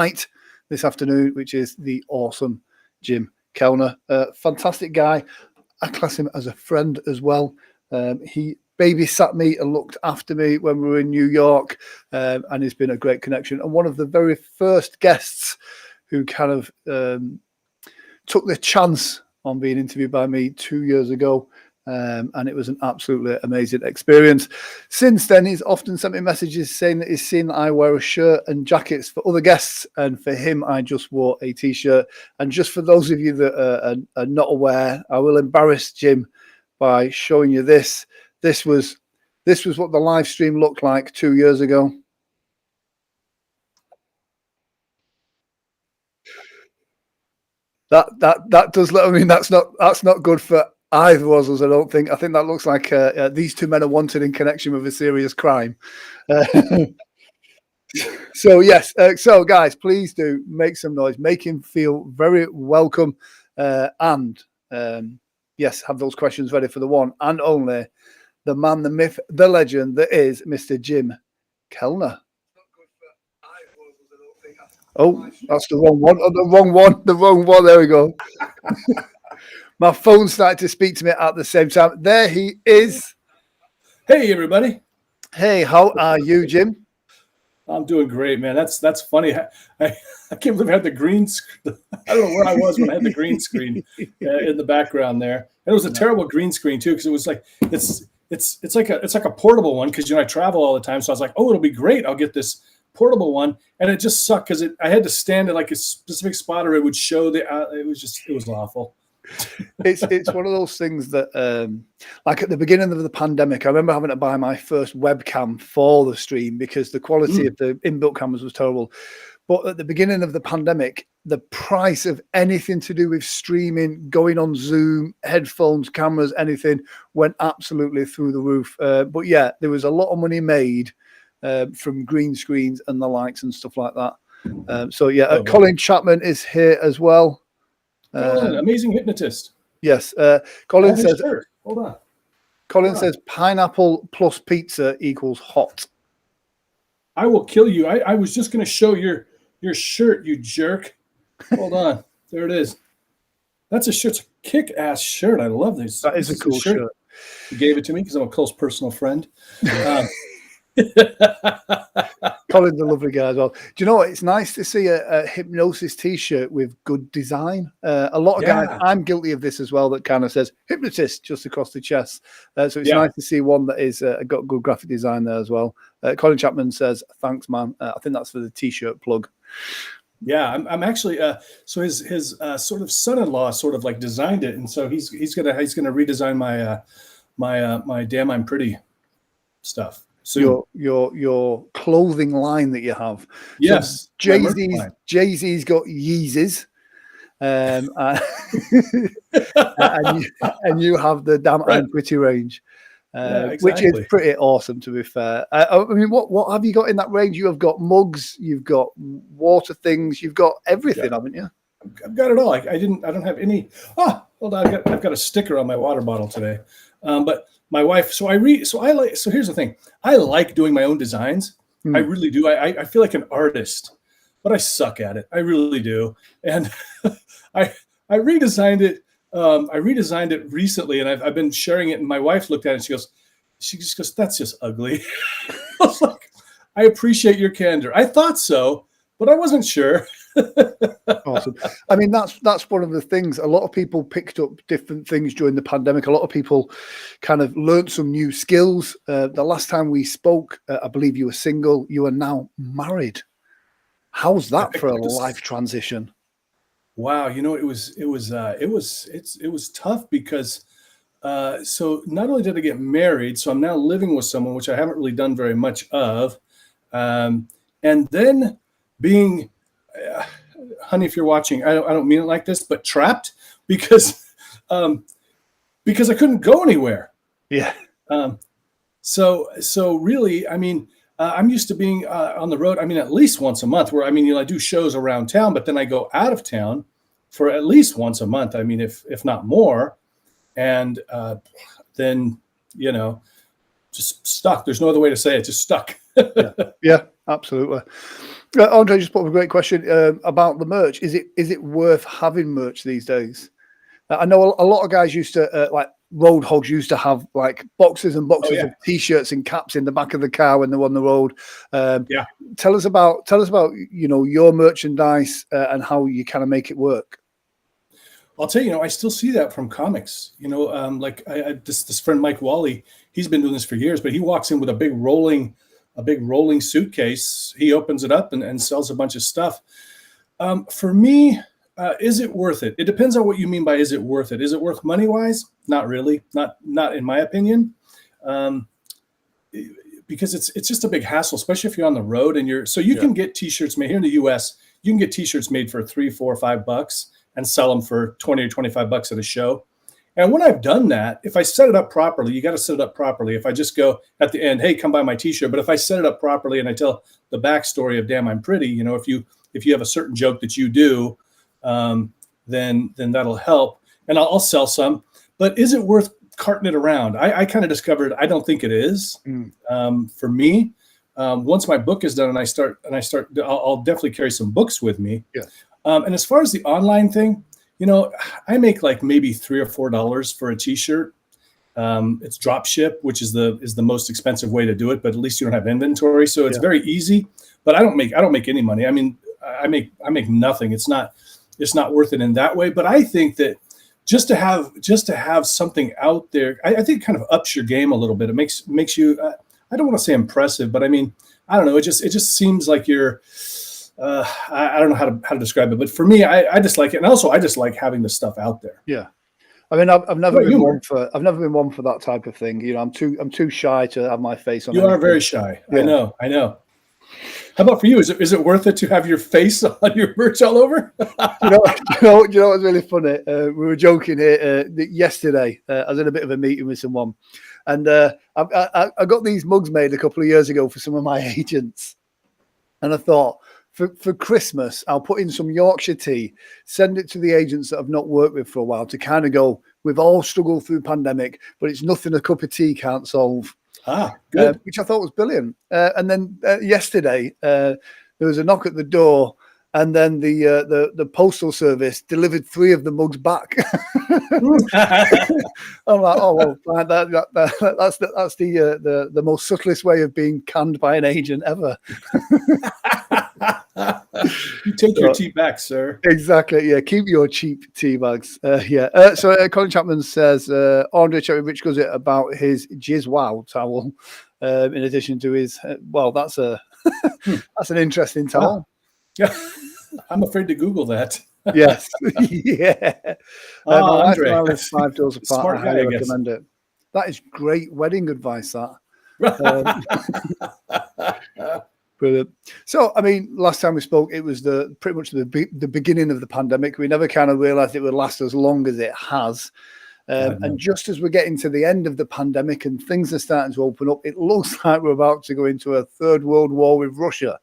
night this afternoon, which is the awesome Jim Kellner. Fantastic guy. I class him as a friend as well. He babysat me and looked after me when we were in New York, and it's been a great connection. And one of the very first guests who kind of took the chance on being interviewed by me 2 years ago. And it was an absolutely amazing experience. Since then, he's often sent me messages saying that he's seen that I wear a shirt and jackets for other guests, and for him, I just wore a t-shirt. And just for those of you that are not aware, I will embarrass Jim by showing you this. This was what the live stream looked like 2 years ago. That does. I mean, that's not good for either of us, I don't think. I think that looks like these two men are wanted in connection with a serious crime. So yes, so guys, please do make some noise, make him feel very welcome, and yes, have those questions ready for the one and only, the man, the myth, the legend that is Mr. Jim Kellner. Oh, that's the wrong one. Oh, the wrong one. There we go. My phone started to speak to me at the same time. There he is. Hey, everybody. Hey, how are you, Jim? I'm doing great, man. That's funny. I can't believe I had the green screen. I don't know where I was when I had the green screen in the background there. And it was a terrible green screen too, because it was like it's like a portable one, because I travel all the time. So I was like, oh, it'll be great. I'll get this portable one, and it just sucked because I had to stand at like a specific spot, or it would show it was awful. It's one of those things that like at the beginning of the pandemic, I remember having to buy my first webcam for the stream because the quality of the inbuilt cameras was terrible. But at the beginning of the pandemic, the price of anything to do with streaming, going on Zoom, headphones, cameras, anything went absolutely through the roof. But yeah, there was a lot of money made from green screens and the likes and stuff like that. So yeah, Colin Chapman is here as well. Amazing hypnotist. Yes. Colin says, hold on. Colin says pineapple plus pizza equals hot. I will kill you. I was just going to show your shirt, you jerk. Hold on. There it is. That's a shirt. It's a kick-ass shirt. I love this. That is a cool shirt. You gave it to me because I'm a close personal friend. Colin's a lovely guy as well. Do you know what? It's nice to see a Hypnosis t-shirt with good design. A lot of guys, I'm guilty of this as well, that kind of says Hypnotist just across the chest. So it's nice to see one that is got good graphic design there as well. Colin Chapman says, thanks, man. I think that's for the t-shirt plug. Yeah, I'm actually so his sort of son-in-law sort of like designed it, and so he's gonna redesign my Damn I'm Pretty stuff. So your clothing line that you have. Yes, so Jay-Z's got Yeezys, and you have the Damn I'm Pretty range, which is pretty awesome, to be fair. I mean, what have you got in that range? You have got mugs, you've got water things, you've got everything, haven't you? I've got it all. I don't have any. Hold on, I've got a sticker on my water bottle today, but. My wife, so here's the thing. I like doing my own designs. I really do. I feel like an artist, but I suck at it. I really do. And I redesigned it. I redesigned it recently, and I've been sharing it. And my wife looked at it, and she just goes, "That's just ugly." I was like, "I appreciate your candor." I thought so, but I wasn't sure. Awesome. I mean, that's one of the things. A lot of people picked up different things during the pandemic. A lot of people kind of learned some new skills. The last time we spoke, I believe you were single. You are now married. How's that for a life transition? Wow, it was tough because so not only did I get married, so I'm now living with someone, which I haven't really done very much of, and then being honey, if you're watching, I don't mean it like this, but trapped because I couldn't go anywhere. Yeah. So really, I mean, I'm used to being on the road. I mean, at least once a month. Where I do shows around town, but then I go out of town for at least once a month. I mean, if not more, and then just stuck. There's no other way to say it. Just stuck. Yeah. absolutely. Andre just put up a great question about the merch. Is it worth having merch these days? I know a lot of guys used to like road hogs used to have like boxes and boxes of T-shirts and caps in the back of the car when they're on the road. Tell us about your merchandise and how you kind of make it work. I'll tell you, I still see that from comics. Like this friend Mike Wally, he's been doing this for years, but he walks in with a big rolling suitcase. He opens it up and sells a bunch of stuff. For me, is it worth it? It depends on what you mean by is it worth it. Is it worth money wise? Not really. Not in my opinion. Because it's just a big hassle, especially if you're on the road and you can get T-shirts made here in the US. You can get T-shirts made for $3, $4, $5 and sell them for $20 or $25 at a show. And when I've done that, if I set it up properly, you got to set it up properly. If I just go at the end, hey, come buy my T-shirt. But if I set it up properly and I tell the backstory of damn, I'm pretty, if you have a certain joke that you do, then that'll help. And I'll sell some. But is it worth carting it around? I kind of discovered I don't think it is. For me. Once my book is done and I start, I'll definitely carry some books with me. Yeah. And as far as the online thing, I make like maybe $3 or $4 for a T-shirt. It's drop ship, which is the most expensive way to do it, but at least you don't have inventory, so it's very easy. But I don't make any money. I mean, I make nothing. It's not worth it in that way. But I think that just to have something out there, I think it kind of ups your game a little bit. It makes you. I don't want to say impressive, but I mean, I don't know. It just seems like you're. I don't know how to describe it, but for me, I just like it, and also I just like having the stuff out there. Yeah, I mean, I've never been one for that type of thing. I'm too shy to have my face on. You are very shy. Yeah. I know. How about for you? Is it worth it to have your face on your merch all over? you know what's really funny? We were joking here yesterday. I was in a bit of a meeting with someone, and I got these mugs made a couple of years ago for some of my agents, and I thought, for Christmas, I'll put in some Yorkshire tea, send it to the agents that I've not worked with for a while to kind of go, we've all struggled through pandemic, but it's nothing a cup of tea can't solve. Good. Which I thought was brilliant. And then yesterday, there was a knock at the door, and then the postal service delivered 3 of the mugs back. I'm like, oh well, fine, that's the most subtlest way of being canned by an agent ever. You take your tea back, sir. Exactly. Yeah, keep your cheap tea bags. So Colin Chapman says, Andre Cherry Rich goes it about his Jizz Wow towel. In addition to his, that's an interesting towel. Yeah, I'm afraid to Google that. Yes. Yeah. Andre, 5 doors apart. Smart I highly guy, recommend it. That is great wedding advice. That. Brilliant. So, I mean, last time we spoke, it was pretty much the beginning of the pandemic. We never kind of realized it would last as long as it has. And just as we're getting to the end of the pandemic and things are starting to open up, it looks like we're about to go into a third world war with Russia.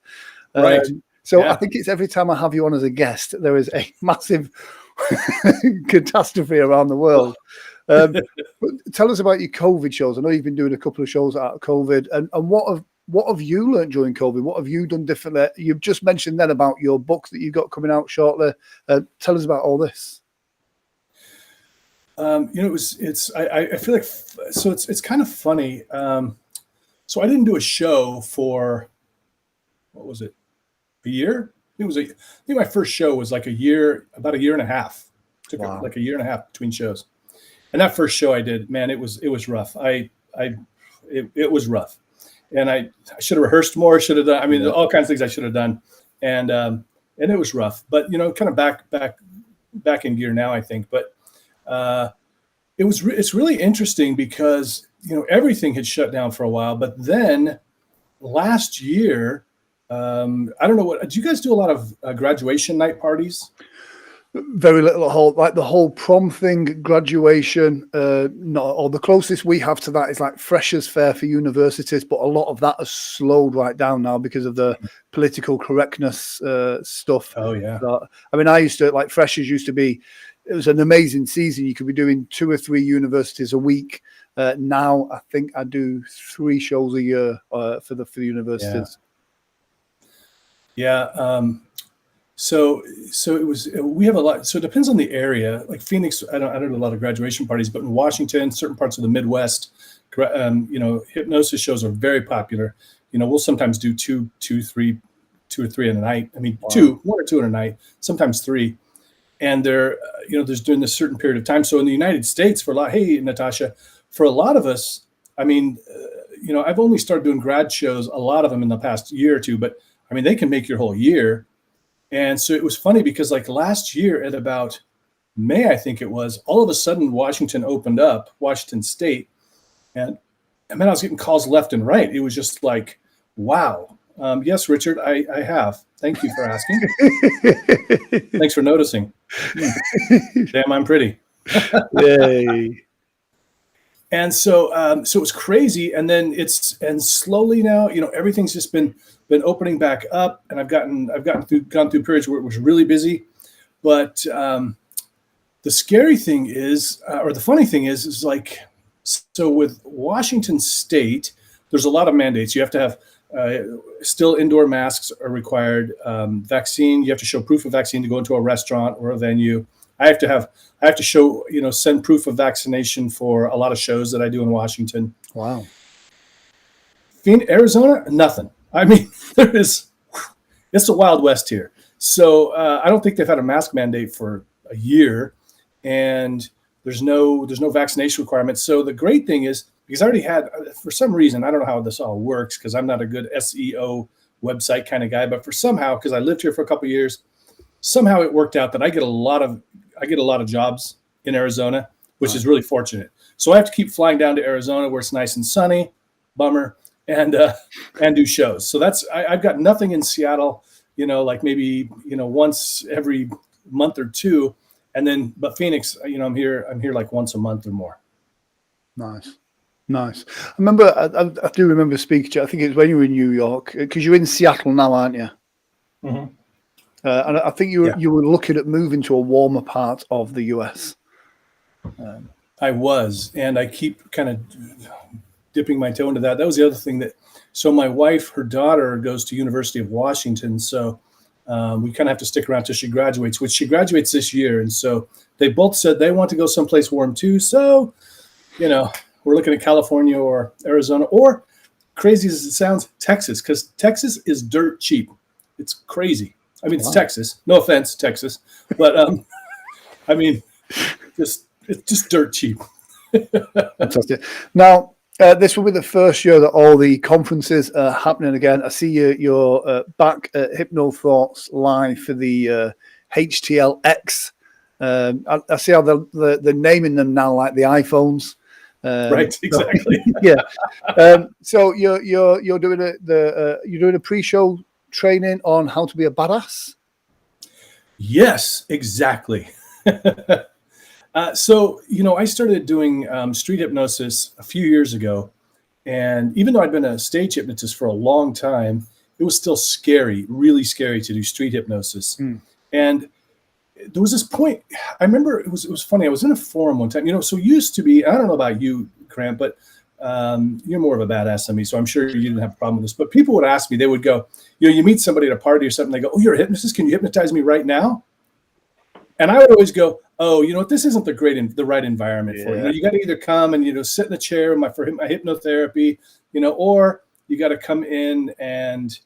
Right. So I think it's every time I have you on as a guest, there is a massive catastrophe around the world. Tell us about your COVID shows. I know you've been doing a couple of shows out of COVID, and what have you learned during COVID? What have you done differently? You've just mentioned then about your book that you've got coming out shortly. Tell us about all this. I feel like, so it's kind of funny. So I didn't do a show for, what was it? A year? I think my first show was like about a year and a half. Took like a year and a half between shows. And that first show I did, man, it was rough. It was rough. And I should have rehearsed more, should have done, I mean, all kinds of things I should have done. And it was rough, but kind of back in gear now, I think. But it's really interesting because, everything had shut down for a while, but then last year, I don't know do you guys do a lot of graduation night parties? Very little. The whole prom thing, graduation, or the closest we have to that is like freshers' fair for universities, but a lot of that has slowed right down now because of the political correctness stuff. Oh yeah. I mean, I used to, like, freshers used to be, it was an amazing season. You could be doing 2 or 3 universities a week. Now I think I do 3 shows a year for the universities. Yeah. So it was, we have a lot. So it depends on the area. Like Phoenix, I don't do a lot of graduation parties, but in Washington, certain parts of the Midwest, hypnosis shows are very popular. We'll sometimes do two or three in a night. I mean, Wow. one or two in a night, sometimes three. And they're, there's during this certain period of time. So in the United States, hey, Natasha, for a lot of us, I mean, I've only started doing grad shows, a lot of them in the past year or two, but I mean, they can make your whole year. And so it was funny because like last year at about May, I think it was, all of a sudden Washington opened up, Washington State. And man, I was getting calls left and right. It was just like, wow. Yes, Richard, I have. Thank you for asking. Thanks for noticing. Damn, I'm pretty. Yay. And so it was crazy. And then slowly now, everything's just been opening back up, and I've gone through periods where it was really busy. But the scary thing is, or the funny thing is like, so with Washington State, there's a lot of mandates. You have to have still indoor masks are required. Vaccine, you have to show proof of vaccine to go into a restaurant or a venue. I have to show, send proof of vaccination for a lot of shows that I do in Washington. Wow. Arizona, nothing. I mean, it's the Wild West here. So I don't think they've had a mask mandate for a year, and there's no vaccination requirements. So the great thing is, because I already had, for some reason, I don't know how this all works, because I'm not a good SEO website kind of guy, but because I lived here for a couple of years, somehow it worked out that I get a lot of jobs in Arizona, which is really fortunate. So I have to keep flying down to Arizona where it's nice and sunny, bummer, and do shows. So I've got nothing in Seattle, like maybe, once every month or two. But Phoenix, I'm here like once a month or more. Nice. I remember, I do remember speaking to you. I think it's when you were in New York, because you're in Seattle now, aren't you? Mm-hmm. And I think you were looking at moving to a warmer part of the US. I was, and I keep kind of dipping my toe into that. That was the other thing so my wife, her daughter goes to University of Washington. So we kind of have to stick around till she graduates, which she graduates this year. And so they both said they want to go someplace warm too. So, we're looking at California or Arizona, or crazy as it sounds, Texas, because Texas is dirt cheap. It's crazy. I mean, It's Texas. No offense, Texas, but I mean, it's just dirt cheap. Fantastic. Now, this will be the first year that all the conferences are happening again. I see you're back at Hypno Thoughts Live for the HTLX. I see how they're naming them now like the iPhones. Right, exactly. Yeah. So you're doing you're doing a pre-show training on how to be a badass. Yes, exactly. So I started doing street hypnosis a few years ago, and even though I'd been a stage hypnotist for a long time, it was still scary, really scary to do street hypnosis. And there was this point, I remember it was funny. I was in a forum one time, so used to be, I don't know about you, Grant, but you're more of a badass than me, so I'm sure you didn't have a problem with this. But people would ask me, they would go, you meet somebody at a party or something, they go, "Oh, you're a hypnotist? Can you hypnotize me right now?" And I would always go, "Oh, this isn't the right environment for you. You got to either come and sit in a chair for my hypnotherapy, or you got to come in and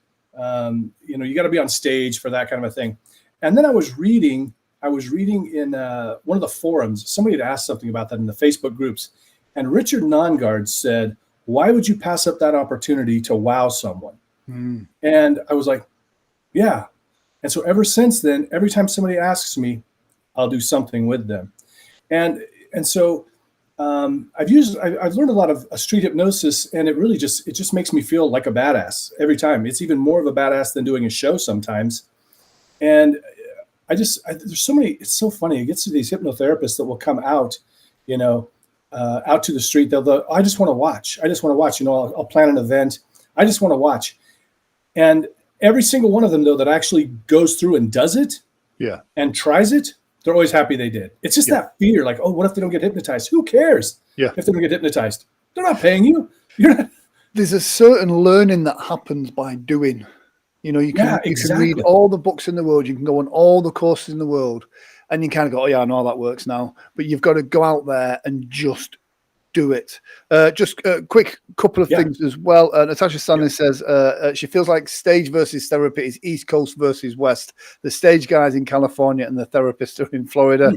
you got to be on stage for that kind of a thing." And then I was reading in one of the forums, somebody had asked something about that in the Facebook groups, and Richard Nongard said, "Why would you pass up that opportunity to wow someone?" And I was like, yeah. And so ever since then, every time somebody asks me, I'll do something with them. And so I've learned a lot of street hypnosis, and it just makes me feel like a badass every time. It's even more of a badass than doing a show sometimes. And there's so many, it's so funny. It gets to these hypnotherapists that will come out, out to the street. They'll I just want to watch. I'll plan an event. I just want to watch. And every single one of them, though, that actually goes through and does it and tries it, they're always happy they did. It's just that fear, like, oh, what if they don't get hypnotized? Who cares if they don't get hypnotized? They're not paying you. You're not. There's a certain learning that happens by doing. You know, you Yeah, can read exactly. all the books in the world, you can go on all the courses in the world, and you kind of go, oh yeah, I know how that works now. But you've got to go out there and just do it. Just a quick couple of Yeah. things as well. Natasha Stanley Yeah. says she feels like stage versus therapy is East Coast versus West. The stage guys in California and the therapists are in Florida.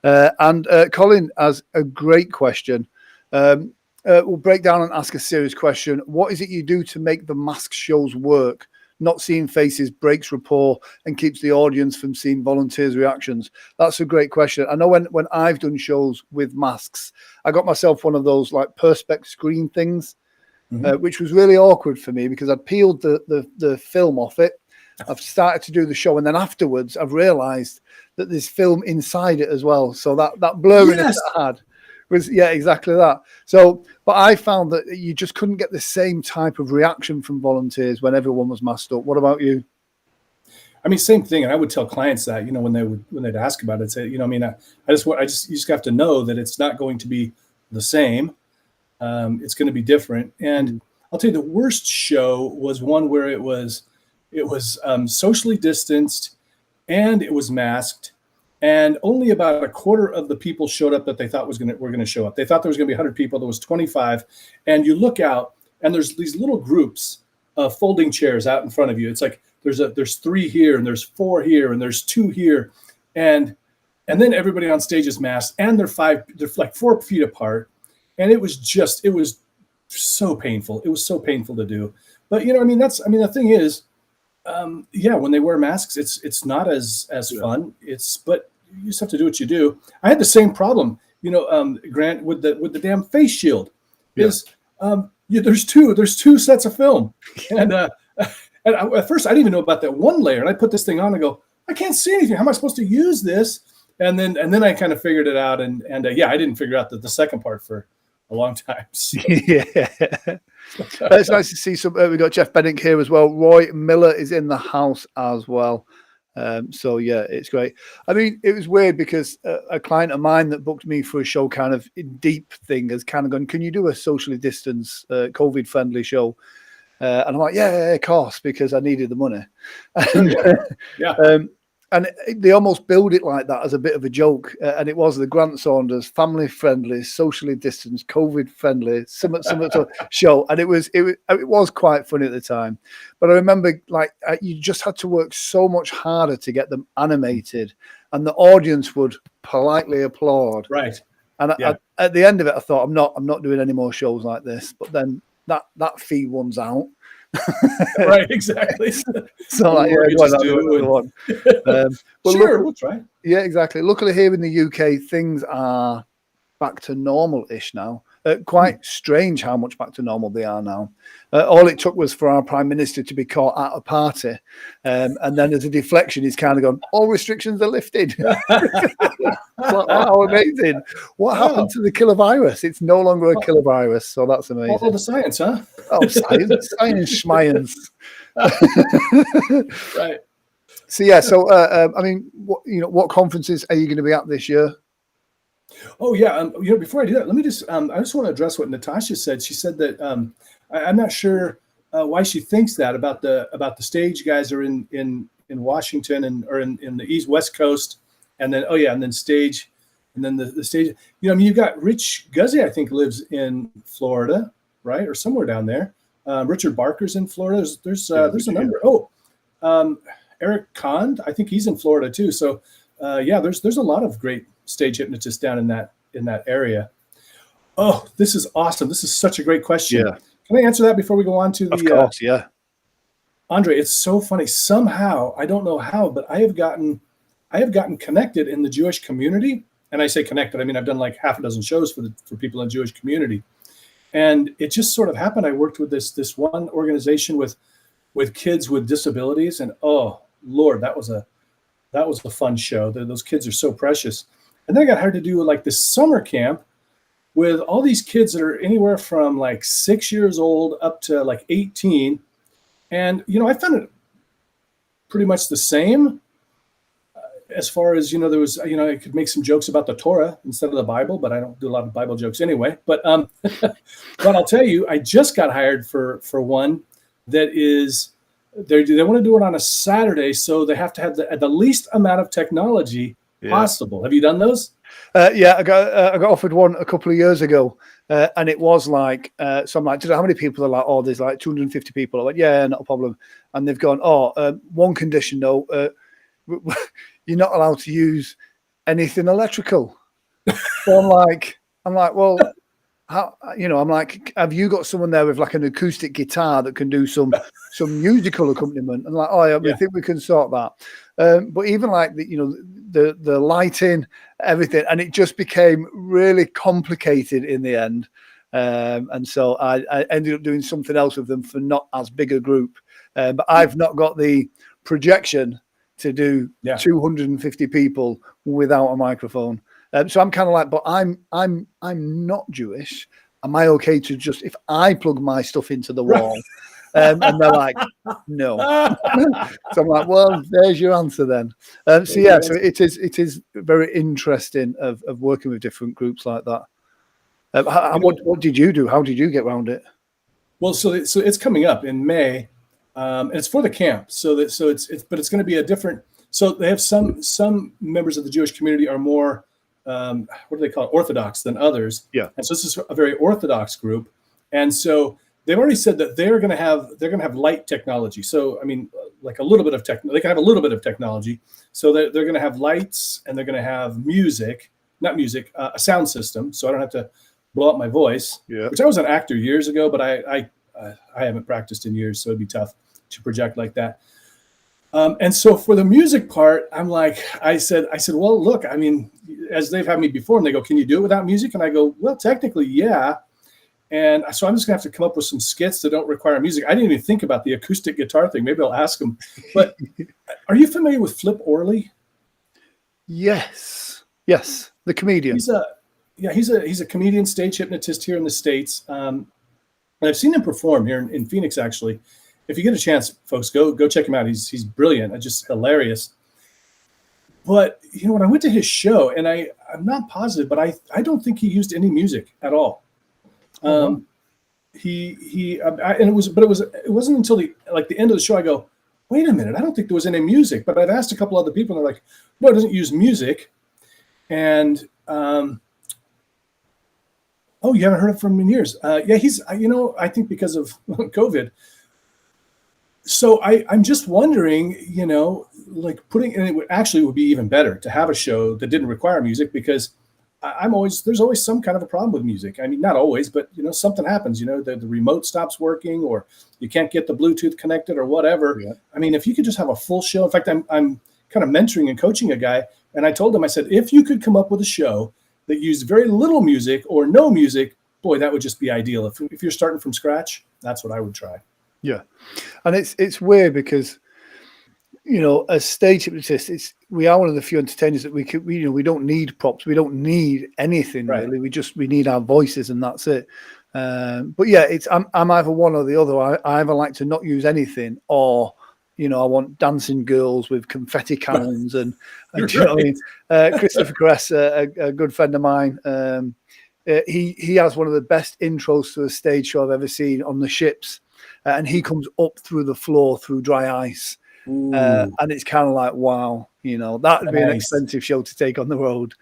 And Colin has a great question. We'll break down and ask a serious question. What is it you do to make the mask shows work? Not seeing faces breaks rapport and keeps the audience from seeing volunteers' reactions. That's a great question. I know when I've done shows with masks, I got myself one of those like perspex screen things, which was really awkward for me because I'd peeled the film off it. I've started to do the show, and then afterwards I've realised that there's film inside it as well. So that blurriness that I had was, yeah, exactly that. So, but I found that you just couldn't get the same type of reaction from volunteers when everyone was masked up. What about you? I mean, same thing. And I would tell clients that, you know, when they'd ask about it, say, you know, I mean, you just have to know that it's not going to be the same. It's going to be different. And I'll tell you, the worst show was one where it was socially distanced and it was masked. And only about a quarter of the people showed up that they thought were going to show up. They thought there was going to be 100 people. There was 25. And you look out, and there's these little groups of folding chairs out in front of you. It's like there's 3 here, and there's 4 here, and there's 2 here, and then everybody on stage is masked, and they're like 4 feet apart. And it was so painful. It was so painful to do. But you know, the thing is, when they wear masks, it's not as fun. But you just have to do what you do. I had the same problem, you know, Grant, with the damn face shield. There's two sets of film, and at first I didn't even know about that one layer, and I put this thing on and go, I can't see anything. How am I supposed to use this? And then I kind of figured it out, and I didn't figure out the second part for a long time. So. Yeah. It's nice to see some. We got Jeff Bennick here as well. Roy Miller is in the house as well. So yeah, it's great. I mean, it was weird because a client of mine that booked me for a show, kind of deep thing, has kind of gone, can you do a socially distanced, COVID friendly show? And I'm like, yeah, of course, because I needed the money. And they almost billed it like that as a bit of a joke. And it was the Grant Saunders family friendly, socially distanced, COVID friendly, some show. And it was quite funny at the time. But I remember, like, you just had to work so much harder to get them animated, and the audience would politely applaud. Right. And at the end of it, I thought, I'm not doing any more shows like this. But then that fee runs out. Right, exactly. So like, one. Sure, we'll try. Yeah, exactly. Luckily here in the UK, things are back to normal-ish now. Quite strange how much back to normal they are now. All it took was for our Prime Minister to be caught at a party. And then as a deflection, he's kind of gone, all restrictions are lifted. Wow, amazing. What happened to the killer virus? It's no longer a killer virus, so that's amazing. All the science, huh? Oh, science, schmience. Right. So yeah, I mean, what conferences are you going to be at this year? Oh yeah, before I do that, let me just I just want to address what Natasha said. She said that I'm not sure why she thinks that about the stage guys are in Washington or in the West Coast, and then stage, and then the stage. You know, I mean, you've got Rich Guzzi, I think, lives in Florida, right, or somewhere down there. Richard Barker's in Florida. There's a number. Eric Kahn, I think he's in Florida too. So there's a lot of great stage hypnotists down in that area. Oh, this is awesome. This is such a great question. Yeah. Can I answer that before we go on to the? Of course, yeah. Andre, it's so funny. Somehow, I don't know how, but I have gotten connected in the Jewish community. And I say connected, I mean, I've done like half a dozen shows for people in the Jewish community. And it just sort of happened. I worked with this one organization with kids with disabilities, and oh Lord, that was a fun show. Those kids are so precious. And then I got hired to do like this summer camp with all these kids that are anywhere from like 6 years old up to like 18. And, I found it pretty much the same as far as, there was, I could make some jokes about the Torah instead of the Bible, but I don't do a lot of Bible jokes anyway. But but I'll tell you, I just got hired for one that is they want to do it on a Saturday, so they have to have the least amount of technology possible. Have you done those? Yeah, I got offered one a couple of years ago, and it was like, so I'm like, how many people are like? Oh, there's like 250 people. I went, yeah, not a problem. And they've gone, one condition though, you're not allowed to use anything electrical. So I'm like, well, how, I'm like, have you got someone there with like an acoustic guitar that can do some musical accompaniment? And like, oh yeah, I think we can sort that. But even like the lighting, everything, and it just became really complicated in the end. And so I ended up doing something else with them for not as big a group. But I've not got the projection to do 250 people without a microphone. So I'm kind of like, but I'm not Jewish. Am I okay to just, if I plug my stuff into the wall? And they're like, no. So I'm like, well, there's your answer then. So it is very interesting of working with different groups like that. What did you do? How did you get around it? Well, so it's coming up in May, and it's for the camp. But it's going to be a different. So they have some members of the Jewish community are more. What do they call it? Orthodox than others. Yeah. And so this is a very Orthodox group. And so they've already said that they're going to have light technology. So, I mean, like a little bit of they can have a little bit of technology. So they're going to have lights, and they're going to have a sound system. So I don't have to blow up my voice, which I was an actor years ago, but I haven't practiced in years. So it'd be tough to project like that. And so for the music part, I'm like, I said, well, look, I mean, as they've had me before, and they go, can you do it without music? And I go, well, technically, yeah. And so I'm just gonna have to come up with some skits that don't require music. I didn't even think about the acoustic guitar thing. Maybe I'll ask them. But are you familiar with Flip Orley? Yes, the comedian. He's a comedian, stage hypnotist here in the States. And I've seen him perform here in Phoenix, actually. If you get a chance, folks, go check him out. He's brilliant, just hilarious. But when I went to his show, and I'm not positive, but I don't think he used any music at all. It wasn't until the end of the show I go, wait a minute, I don't think there was any music. But I've asked a couple other people, and they're like, no, it doesn't use music. And you haven't heard from him in years. He's I think because of COVID. So I'm just wondering, putting, and it would be even better to have a show that didn't require music, because there's always some kind of a problem with music. I mean, not always, but something happens, the remote stops working, or you can't get the Bluetooth connected or whatever. Yeah. I mean, if you could just have a full show. In fact, I'm kind of mentoring and coaching a guy, and I told him, I said, if you could come up with a show that used very little music or no music, boy, that would just be ideal. If you're starting from scratch, that's what I would try. Yeah, and it's weird because, as stage hypnotists, we are one of the few entertainers that we don't need props, we don't need anything really. We need our voices, and that's it. But yeah, I'm either one or the other. I either like to not use anything, or I want dancing girls with confetti cannons, and do you know what I mean? Christopher Cress, a good friend of mine. He has one of the best intros to a stage show I've ever seen on the ships. And he comes up through the floor through dry ice. And it's kind of like, wow, that would be an expensive show to take on the road.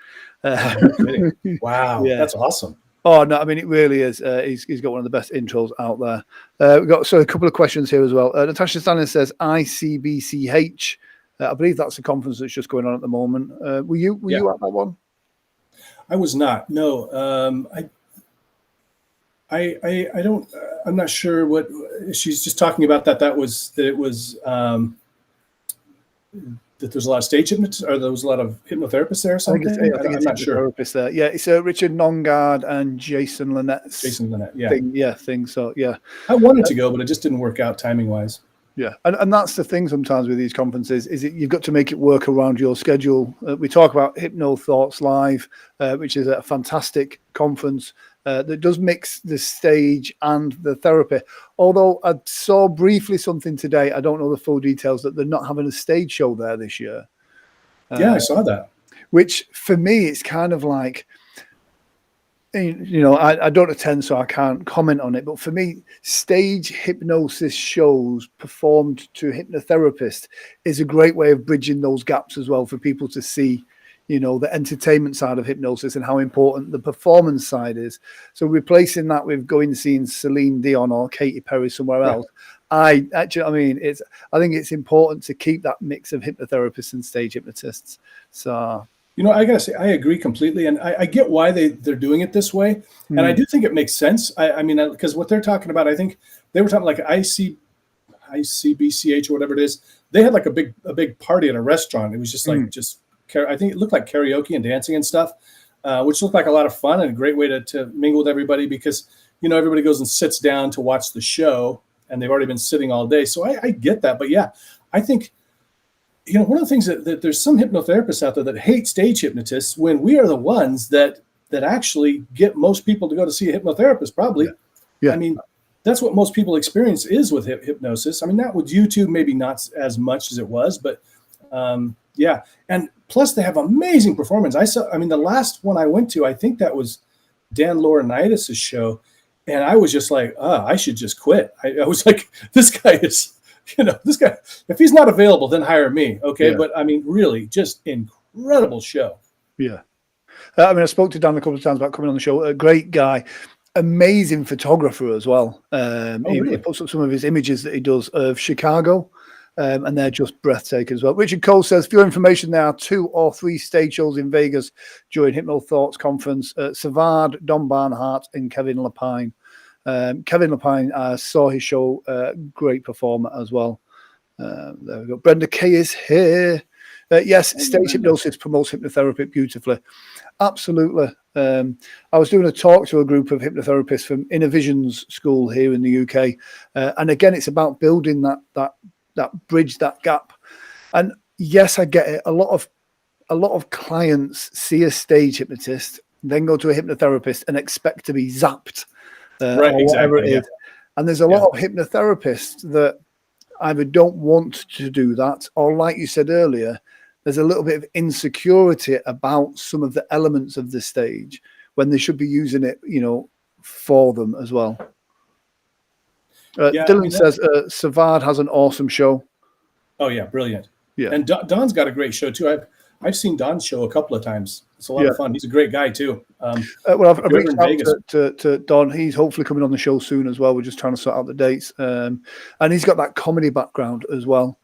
Wow, that's awesome. Oh, no, I mean, it really is. He's got one of the best intros out there. We've got a couple of questions here as well. Natasha Stanley says, ICBCH. I believe that's a conference that's just going on at the moment. Were you at that one? I was not. No. I don't. I'm not sure what she's just talking about. That there's a lot of stage hypnotists, or there was a lot of hypnotherapists there or something. I think I'm not sure. There. Yeah, it's Richard Nongard and Jason Lynette. Thing. So yeah, I wanted to go, but it just didn't work out timing wise. Yeah, and that's the thing sometimes with these conferences is you've got to make it work around your schedule. We talk about Hypno Thoughts Live, which is a fantastic conference that does mix the stage and the therapy. Although I saw briefly something today, I don't know the full details, that they're not having a stage show there this year. I saw that. Which for me, it's kind of like, you know, I don't attend, so I can't comment on it. But for me, stage hypnosis shows performed to hypnotherapist is a great way of bridging those gaps as well for people to see, you know, the entertainment side of hypnosis and how important the performance side is. So replacing that with going and seeing Celine Dion or Katy Perry somewhere else, I think it's important to keep that mix of hypnotherapists and stage hypnotists. So. You know, I gotta say, I agree completely, and I get why they're doing it this way, and I do think it makes sense. I mean, because what they're talking about, I think they were talking like ICBCH or whatever it is. They had like a big party at a restaurant. It was just like I think it looked like karaoke and dancing and stuff, which looked like a lot of fun and a great way to mingle with everybody because, you know, everybody goes and sits down to watch the show, and they've already been sitting all day. So I get that, but yeah, I think. You know, one of the things that there's some hypnotherapists out there that hate stage hypnotists when we are the ones that actually get most people to go to see a hypnotherapist, probably. Yeah. I mean, that's what most people experience is with hypnosis. I mean, not with YouTube, maybe not as much as it was, but yeah. And plus they have amazing performance. I mean, the last one I went to, I think that was Dan Laurinaitis' show. And I was just like, I should just quit. I was like, this guy is... You know, this guy, if he's not available, then hire me. Okay. Yeah. But I mean, really, just incredible show. Yeah. I mean, I spoke to Dan a couple of times about coming on the show. A great guy, amazing photographer as well. He puts up some of his images that he does of Chicago, and they're just breathtaking as well. Richard Cole says, for your information, there are 2 or 3 stage shows in Vegas during Hypnothoughts Conference. Savard, Don Barnhart, and Kevin Lapine. Kevin Lapine, I saw his show, great performer as well. There we go. Brenda Kay is here. Yes, stage hypnosis promotes hypnotherapy beautifully. Absolutely. I was doing a talk to a group of hypnotherapists from Innovision's school here in the UK. And again, it's about building that bridge, that gap. And yes, I get it. A lot of clients see a stage hypnotist, then go to a hypnotherapist and expect to be zapped. Right, or whatever it is. And there's a lot of hypnotherapists that either don't want to do that, or like you said earlier, there's a little bit of insecurity about some of the elements of the stage when they should be using it, you know, for them as well. Dylan says Savard has an awesome show. Oh yeah, brilliant. Yeah, and Don's got a great show too. I've seen Don's show a couple of times. It's a lot of fun. He's a great guy too. Well, I've reached out to Don. He's hopefully coming on the show soon as well. We're just trying to sort out the dates. And he's got that comedy background as well.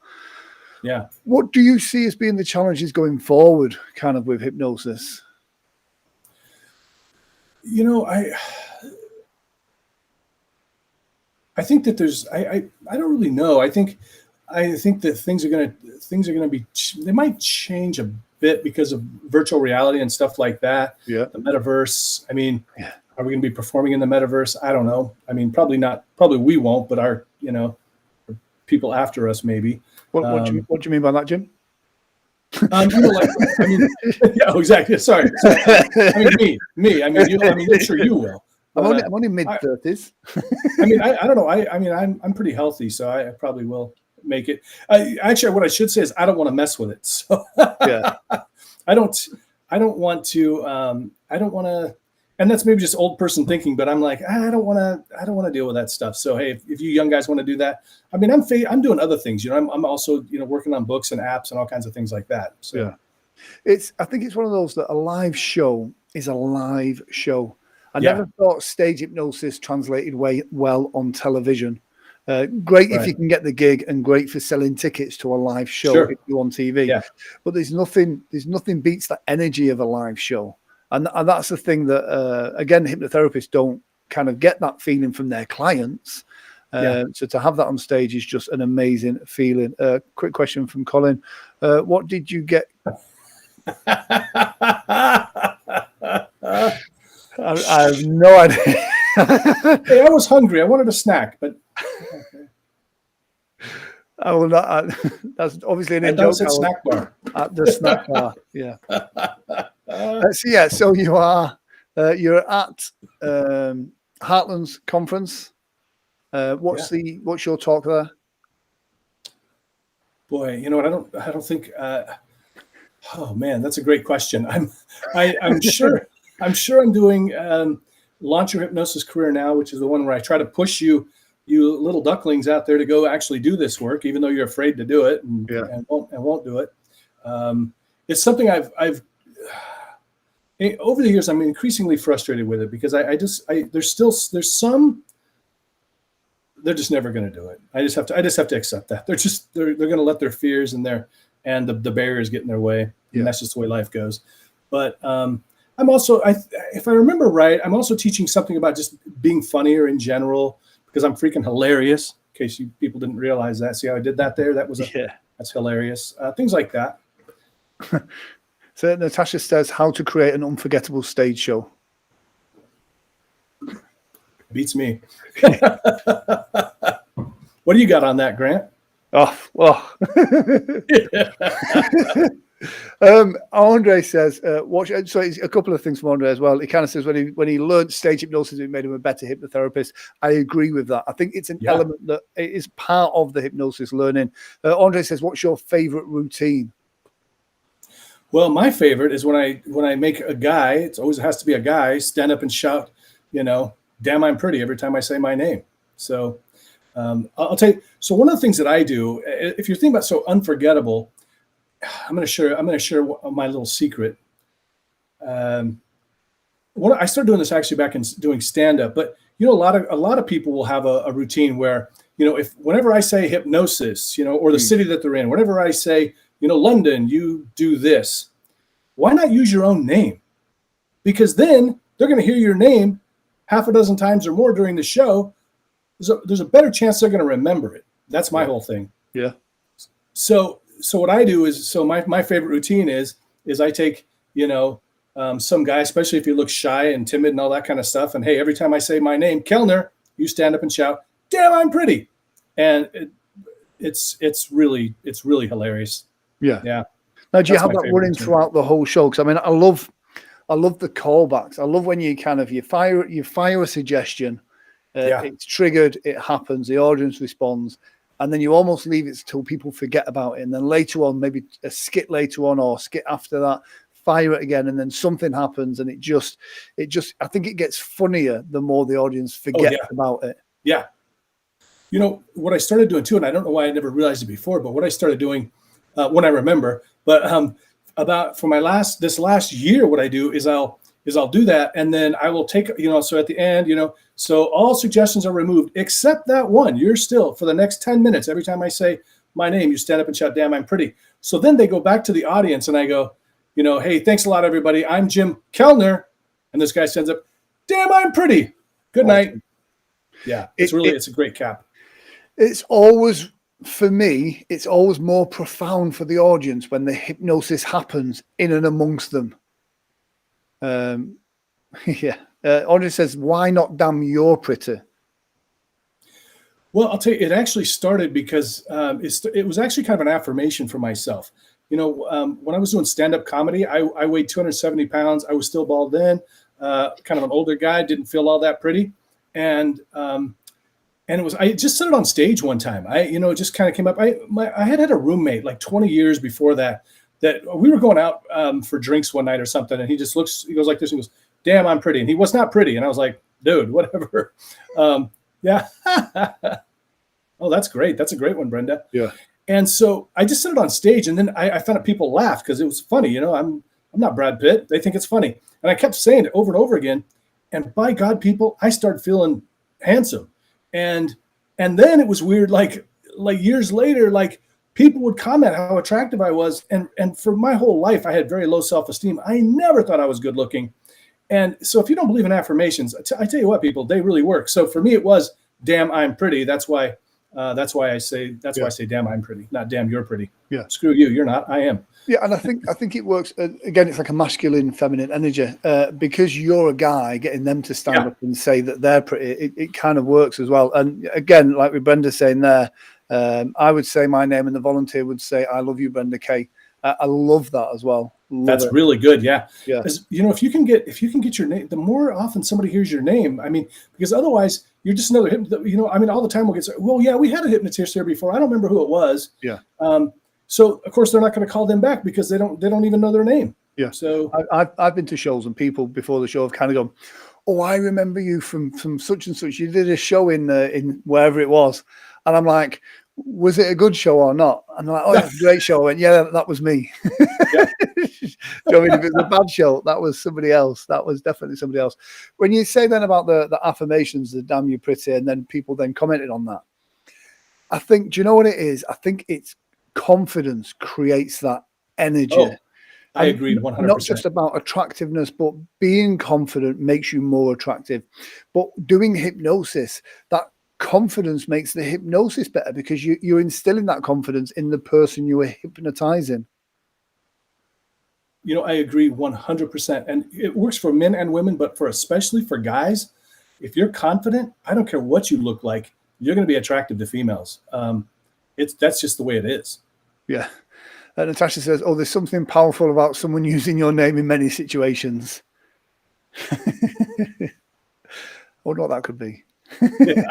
Yeah. What do you see as being the challenges going forward, kind of with hypnosis? You know, I think that there's I don't really know. I think that things are gonna be, they might change a bit because of virtual reality and stuff like that. Yeah. The metaverse. I mean, are we gonna be performing in the metaverse? I don't know. I mean, probably not. Probably we won't, but our, you know, people after us maybe. What do you mean by that, Jim? You know, like, I mean, yeah, exactly. Sorry. I mean, me. I mean, I'm sure you will. I'm only mid-30s. I mean, I don't know. I mean, I'm pretty healthy, so I probably will make it. Actually, what I should say is I don't want to mess with it. So yeah, I don't want to. And that's maybe just old person thinking, but I'm like, I don't want to deal with that stuff. So hey, if you young guys want to do that, I mean, I'm doing other things. You know, I'm also, you know, working on books and apps and all kinds of things like that. So yeah, I think it's one of those that a live show is a live show. I never thought stage hypnosis translated well on television. Great if you can get the gig, and great for selling tickets to a live show if you're on TV. Yeah. But there's nothing beats the energy of a live show. And that's the thing that, again, hypnotherapists don't kind of get that feeling from their clients. So to have that on stage is just an amazing feeling. Quick question from Colin. What did you get? I have no idea. Hey, I was hungry. I wanted a snack, but I will not. That's obviously an in-joke. Snack bar. At the snack bar, yeah. So you are. You're at Heartland's conference. What's your talk there? Boy, you know what? I don't think. Oh man, that's a great question. I'm sure. I'm sure I'm doing Launch Your Hypnosis Career Now, which is the one where I try to push you little ducklings out there to go actually do this work, even though you're afraid to do it and won't do it. It's something I've over the years, I'm increasingly frustrated with it because there's some, they're just never going to do it. I just have to accept that they're going to let their fears and the barriers get in their way. Yeah. And that's just the way life goes. But I'm also, if I remember right, I'm also teaching something about just being funnier in general because I'm freaking hilarious. In case people didn't realize that. See how I did that there? That's hilarious. Things like that. So Natasha says, how to create an unforgettable stage show. Beats me. What do you got on that, Grant? Oh, well. Andre says, watch. So it's a couple of things from Andre as well. He kind of says when he learned stage hypnosis, it made him a better hypnotherapist. I agree with that. I think it's an element that is part of the hypnosis learning. Andre says, what's your favorite routine? Well, my favorite is when I make a guy, it always has to be a guy, stand up and shout, damn, I'm pretty every time I say my name. So I'll tell you. So one of the things that I do, if you're thinking about so unforgettable, I'm going to share my little secret. I started doing this actually back in doing stand up, but a lot of people will have a routine where whenever I say hypnosis, or the city that they're in, whenever I say London, you do this. Why not use your own name? Because then they're going to hear your name half a dozen times or more during the show. There's a better chance they're going to remember it. That's my whole thing. Yeah. So what I do is, my favorite routine is I take, some guy, especially if he looks shy and timid and all that kind of stuff. And hey, every time I say my name, Kellner, you stand up and shout, damn, I'm pretty. And it's really hilarious. Yeah. Yeah. Now, do you have that running throughout the whole show? Because I love the callbacks. I love when you you fire a suggestion, it's triggered, it happens, the audience responds, and then you almost leave it till people forget about it. And then later on, maybe a skit later on or a skit after that, fire it again, and then something happens, and it just I think it gets funnier the more the audience forget about it. Yeah. What I started doing too, and I don't know why I never realized it before, but what I started doing when I remember, but about for this last year, what I do is I'll do that, and then I will take, so at the end, so all suggestions are removed except that one. You're still for the next 10 minutes. Every time I say my name, you stand up and shout, damn, I'm pretty. So then they go back to the audience and I go, hey, thanks a lot, everybody. I'm Jim Kellner. And this guy stands up, damn, I'm pretty. Good night. Yeah, it's a great cap. It's always, for me, it's always more profound for the audience when the hypnosis happens in and amongst them. Audrey says, why not damn you're pretty? Well, I'll tell you, it actually started because it was actually kind of an affirmation for myself. When I was doing stand-up comedy, I weighed 270 pounds. I was still bald then, kind of an older guy, didn't feel all that pretty. And I just said it on stage one time. It just kind of came up. I had a roommate like 20 years before that we were going out for drinks one night or something. And he just he goes like this and goes, damn, I'm pretty. And he was not pretty. And I was like, dude, whatever. Yeah. Oh, that's great. That's a great one, Brenda. Yeah. And so I just said it on stage, and then I found out people laughed because it was funny. I'm not Brad Pitt. They think it's funny. And I kept saying it over and over again. And by God, people, I started feeling handsome. And then it was weird, like years later, like people would comment how attractive I was. And for my whole life, I had very low self-esteem. I never thought I was good looking. And so if you don't believe in affirmations, I tell you what, people, they really work. So for me, it was, damn, I'm pretty. That's why I say, damn, I'm pretty, not damn, you're pretty. Yeah. Screw you. You're not, I am. Yeah. And I think it works. Again, it's like a masculine, feminine energy, because you're a guy, getting them to stand up and say that they're pretty. It kind of works as well. And again, like with Brenda saying there, I would say my name and the volunteer would say, I love you, Brenda K. I love that as well. That's really good. Yeah. Yeah. If you can get your name, the more often somebody hears your name, because otherwise you're just another all the time we'll get, well, yeah, we had a hypnotist here before. I don't remember who it was. Yeah. So of course they're not going to call them back because they don't even know their name. Yeah. So I've been to shows and people before the show have kind of gone, oh, I remember you from such and such. You did a show in wherever it was. And I'm like, was it a good show or not? And they're like, oh, it's a great show. I went, yeah, that was me. Yeah. So, I mean, if it was a bad show, that was somebody else. That was definitely somebody else. When you say then about the affirmations, the damn you pretty, and then people then commented on that, I think, do you know what it is? I think it's confidence creates that energy. Oh, I agree 100%. Not just about attractiveness, but being confident makes you more attractive. But doing hypnosis, that confidence makes the hypnosis better because you're instilling that confidence in the person you are hypnotizing. You know, I agree 100%. And it works for men and women, but especially for guys, if you're confident, I don't care what you look like, you're going to be attractive to females. That's just the way it is. Yeah. Natasha says, oh, there's something powerful about someone using your name in many situations. I wonder what that could be. You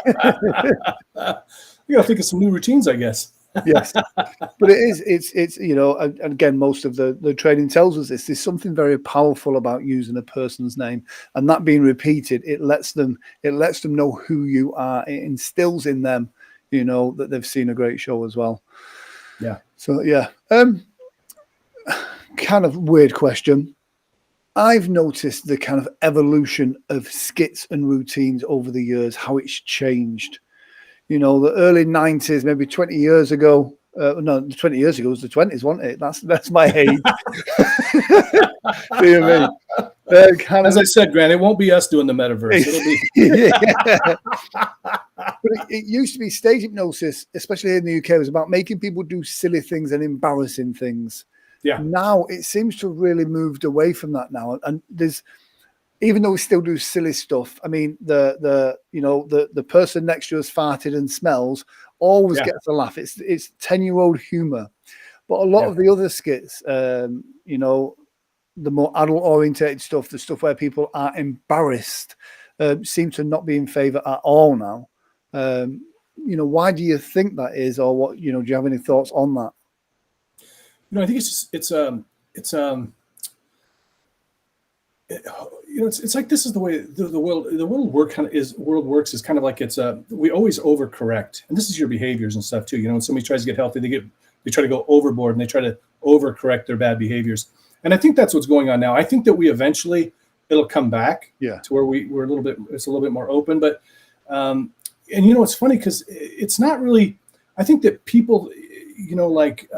got to think of some new routines, I guess. Yes, but it's you know, and again, most of the training tells us this. There's something very powerful about using a person's name, and that being repeated, it lets them know who you are. It instills in them, you know, that they've seen a great show as well. Yeah. So yeah, kind of weird question. I've noticed the kind of evolution of skits and routines over the years, how it's changed. You know, the early 90s, maybe 20 years ago. No, 20 years ago was the 20s, wasn't it? That's my age. See what I mean? As I said, Grant, it won't be us doing the metaverse. It'll be yeah. But it used to be stage hypnosis, especially in the UK, was about making people do silly things and embarrassing things. Yeah. Now it seems to have really moved away from that now. And there's, even though we still do silly stuff, I mean, the person next to us farted and smells always gets a laugh. It's 10-year-old humor. But a lot of the other skits, you know, the more adult orientated stuff, the stuff where people are embarrassed, seem to not be in favor at all now. You know, why do you think that is, or what, you know, do you have any thoughts on that? You know, I think it's like this is the way the world works is kind of like we always overcorrect, and this is your behaviors and stuff too. You know, when somebody tries to get healthy, they try to go overboard and they try to overcorrect their bad behaviors, and I think that's what's going on now. I think that we eventually it'll come back to where it's a little bit more open, but and you know, it's funny because it's not really. I think that people, you know, like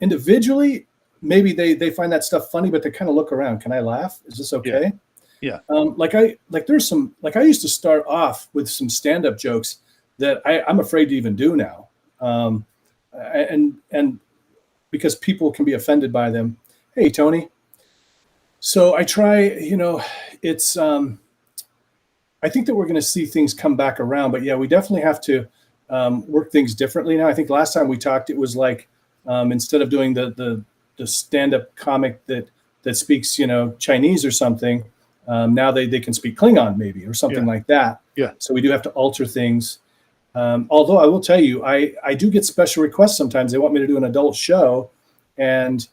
individually, maybe they find that stuff funny, but they kind of look around. Can I laugh? Is this okay? Yeah. I used to start off with some stand-up jokes that I'm afraid to even do now. And because people can be offended by them. Hey, Tony. So I try, you know, it's, I think that we're going to see things come back around, but yeah, we definitely have to work things differently now. I think last time we talked, it was like, instead of doing the stand-up comic that speaks, you know, Chinese or something, now they can speak Klingon maybe, or something like that. Yeah. So we do have to alter things. Although I will tell you, I do get special requests sometimes. They want me to do an adult show. And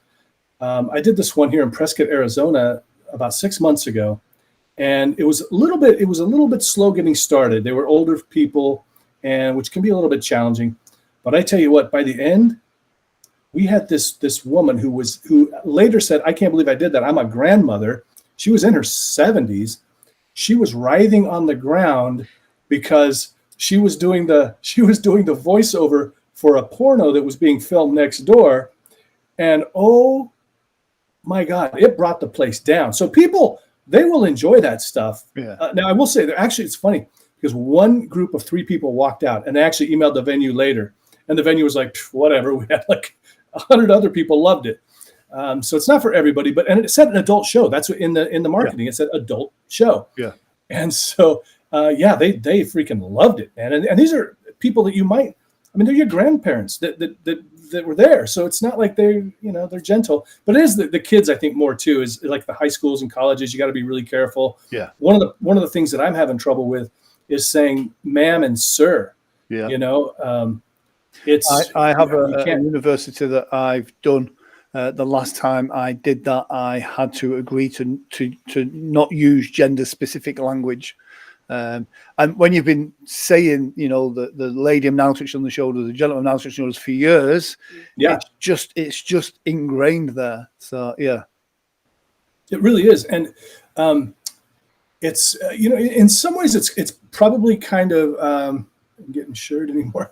I did this one here in Prescott, Arizona about 6 months ago. And it was a little bit slow getting started. They were older people, and which can be a little bit challenging. But I tell you what, by the end, we had this woman who later said, I can't believe I did that. I'm a grandmother. She was in her 70s. She was writhing on the ground because she was doing the voiceover for a porno that was being filmed next door. And oh my God, it brought the place down. So people, they will enjoy that stuff. Yeah. Now I will say that actually it's funny because one group of 3 people walked out and they actually emailed the venue later. And the venue was like, whatever. We had like 100 other people loved it. So it's not for everybody, and it said an adult show. That's what in the marketing, it said adult show. Yeah. And so, they freaking loved it, man. And these are people that you might, I mean, they're your grandparents that were there. So it's not like they're gentle, but it is the kids, I think more too, is like the high schools and colleges. You got to be really careful. Yeah. One of the things that I'm having trouble with is saying ma'am and sir. Yeah. You know, I have a university that I've done The last time I did that, I had to agree to not use gender-specific language. And when you've been saying, you know, the lady I'm now touching on the shoulder, the gentleman I'm now touching on the shoulders for years, it's just ingrained there. So yeah, it really is, and it's you know, in some ways it's probably kind of I'm getting shirt anymore.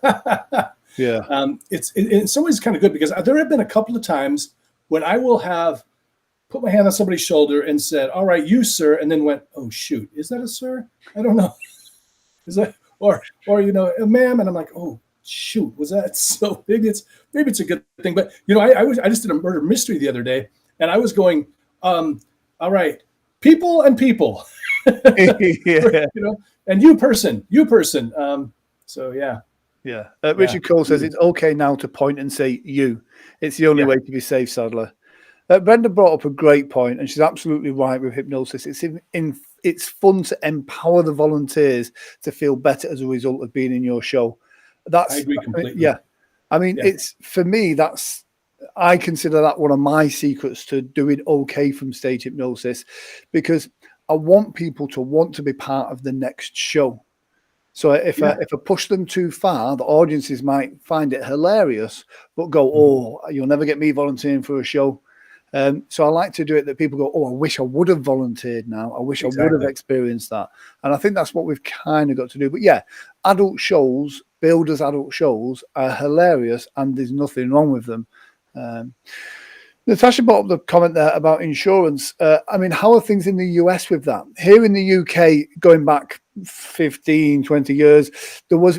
yeah. It's in some ways kind of good, because there have been a couple of times when I will have put my hand on somebody's shoulder and said, "All right, you, sir," and then went, "Oh shoot, is that a sir? I don't know." Is that or you know, "Ma'am," and I'm like, "Oh shoot, was that?" So maybe it's a good thing. But you know, I just did a murder mystery the other day, and I was going, "All right, people and people," Yeah. you know, and you person. So yeah. Yeah. Richard Cole says it's okay now to point and say you. It's the only way to be safe, Sadler. Brenda brought up a great point, and she's absolutely right with hypnosis. It's fun to empower the volunteers to feel better as a result of being in your show. I agree completely. Yeah. I mean, it's, for me, I consider that one of my secrets to doing okay from stage hypnosis, because I want people to want to be part of the next show. So if I push them too far, the audiences might find it hilarious, but go, "Oh, you'll never get me volunteering for a show." So I like to do it that people go, "Oh, I wish I would have volunteered now. I wish I would have experienced that." And I think that's what we've kind of got to do. But yeah, adult shows, builders adult shows are hilarious, and there's nothing wrong with them. Natasha brought up the comment there about insurance. I mean, how are things in the US with that? Here in the UK, going back 15, 20 years,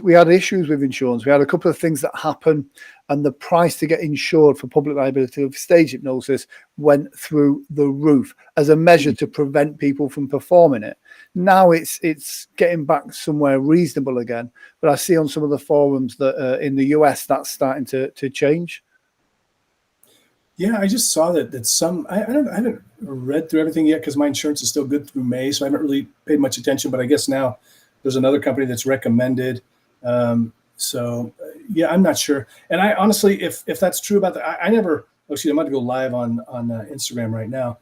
we had issues with insurance. We had a couple of things that happened, and the price to get insured for public liability of stage hypnosis went through the roof as a measure to prevent people from performing it. Now it's getting back somewhere reasonable again, but I see on some of the forums that in the US that's starting to change. Yeah, I just saw that some I haven't read through everything yet, because my insurance is still good through May, so I haven't really paid much attention. But I guess now there's another company that's recommended. So yeah, I'm not sure. And I honestly, if that's true about that, I never. Oh, shoot, I'm about to go live on Instagram right now.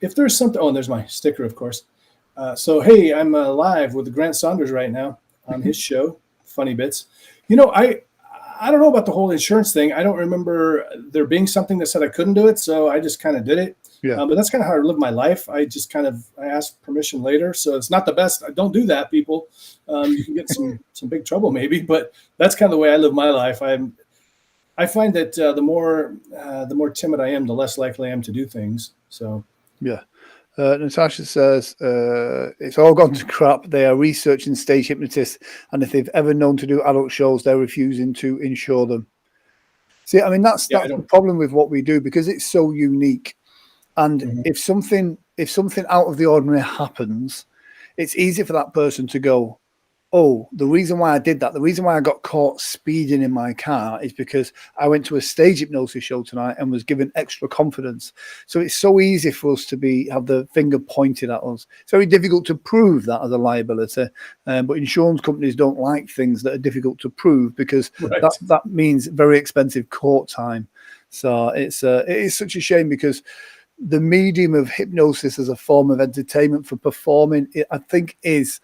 If there's something, and there's my sticker, of course. So hey, I'm live with Grant Saunders right now on his show, Funny Bits. You know, I don't know about the whole insurance thing. I don't remember there being something that said I couldn't do it, so I just kind of did it. Yeah. But that's kind of how I live my life. I asked permission later, so it's not the best. Don't do that, people. You can get some big trouble maybe, but that's kind of the way I live my life. I find that the more timid I am, the less likely I am to do things. So yeah. Natasha says it's all gone to crap. They are researching stage hypnotists, and if they've ever known to do adult shows, they're refusing to insure them. See, I mean, that's the problem with what we do, because it's so unique. And if something out of the ordinary happens, it's easy for that person to go, "Oh, the reason why I did that, the reason why I got caught speeding in my car is because I went to a stage hypnosis show tonight and was given extra confidence." So it's so easy for us to have the finger pointed at us. It's very difficult to prove that as a liability, but insurance companies don't like things that are difficult to prove, because that means very expensive court time. So it is such a shame, because the medium of hypnosis as a form of entertainment for performing, I think is,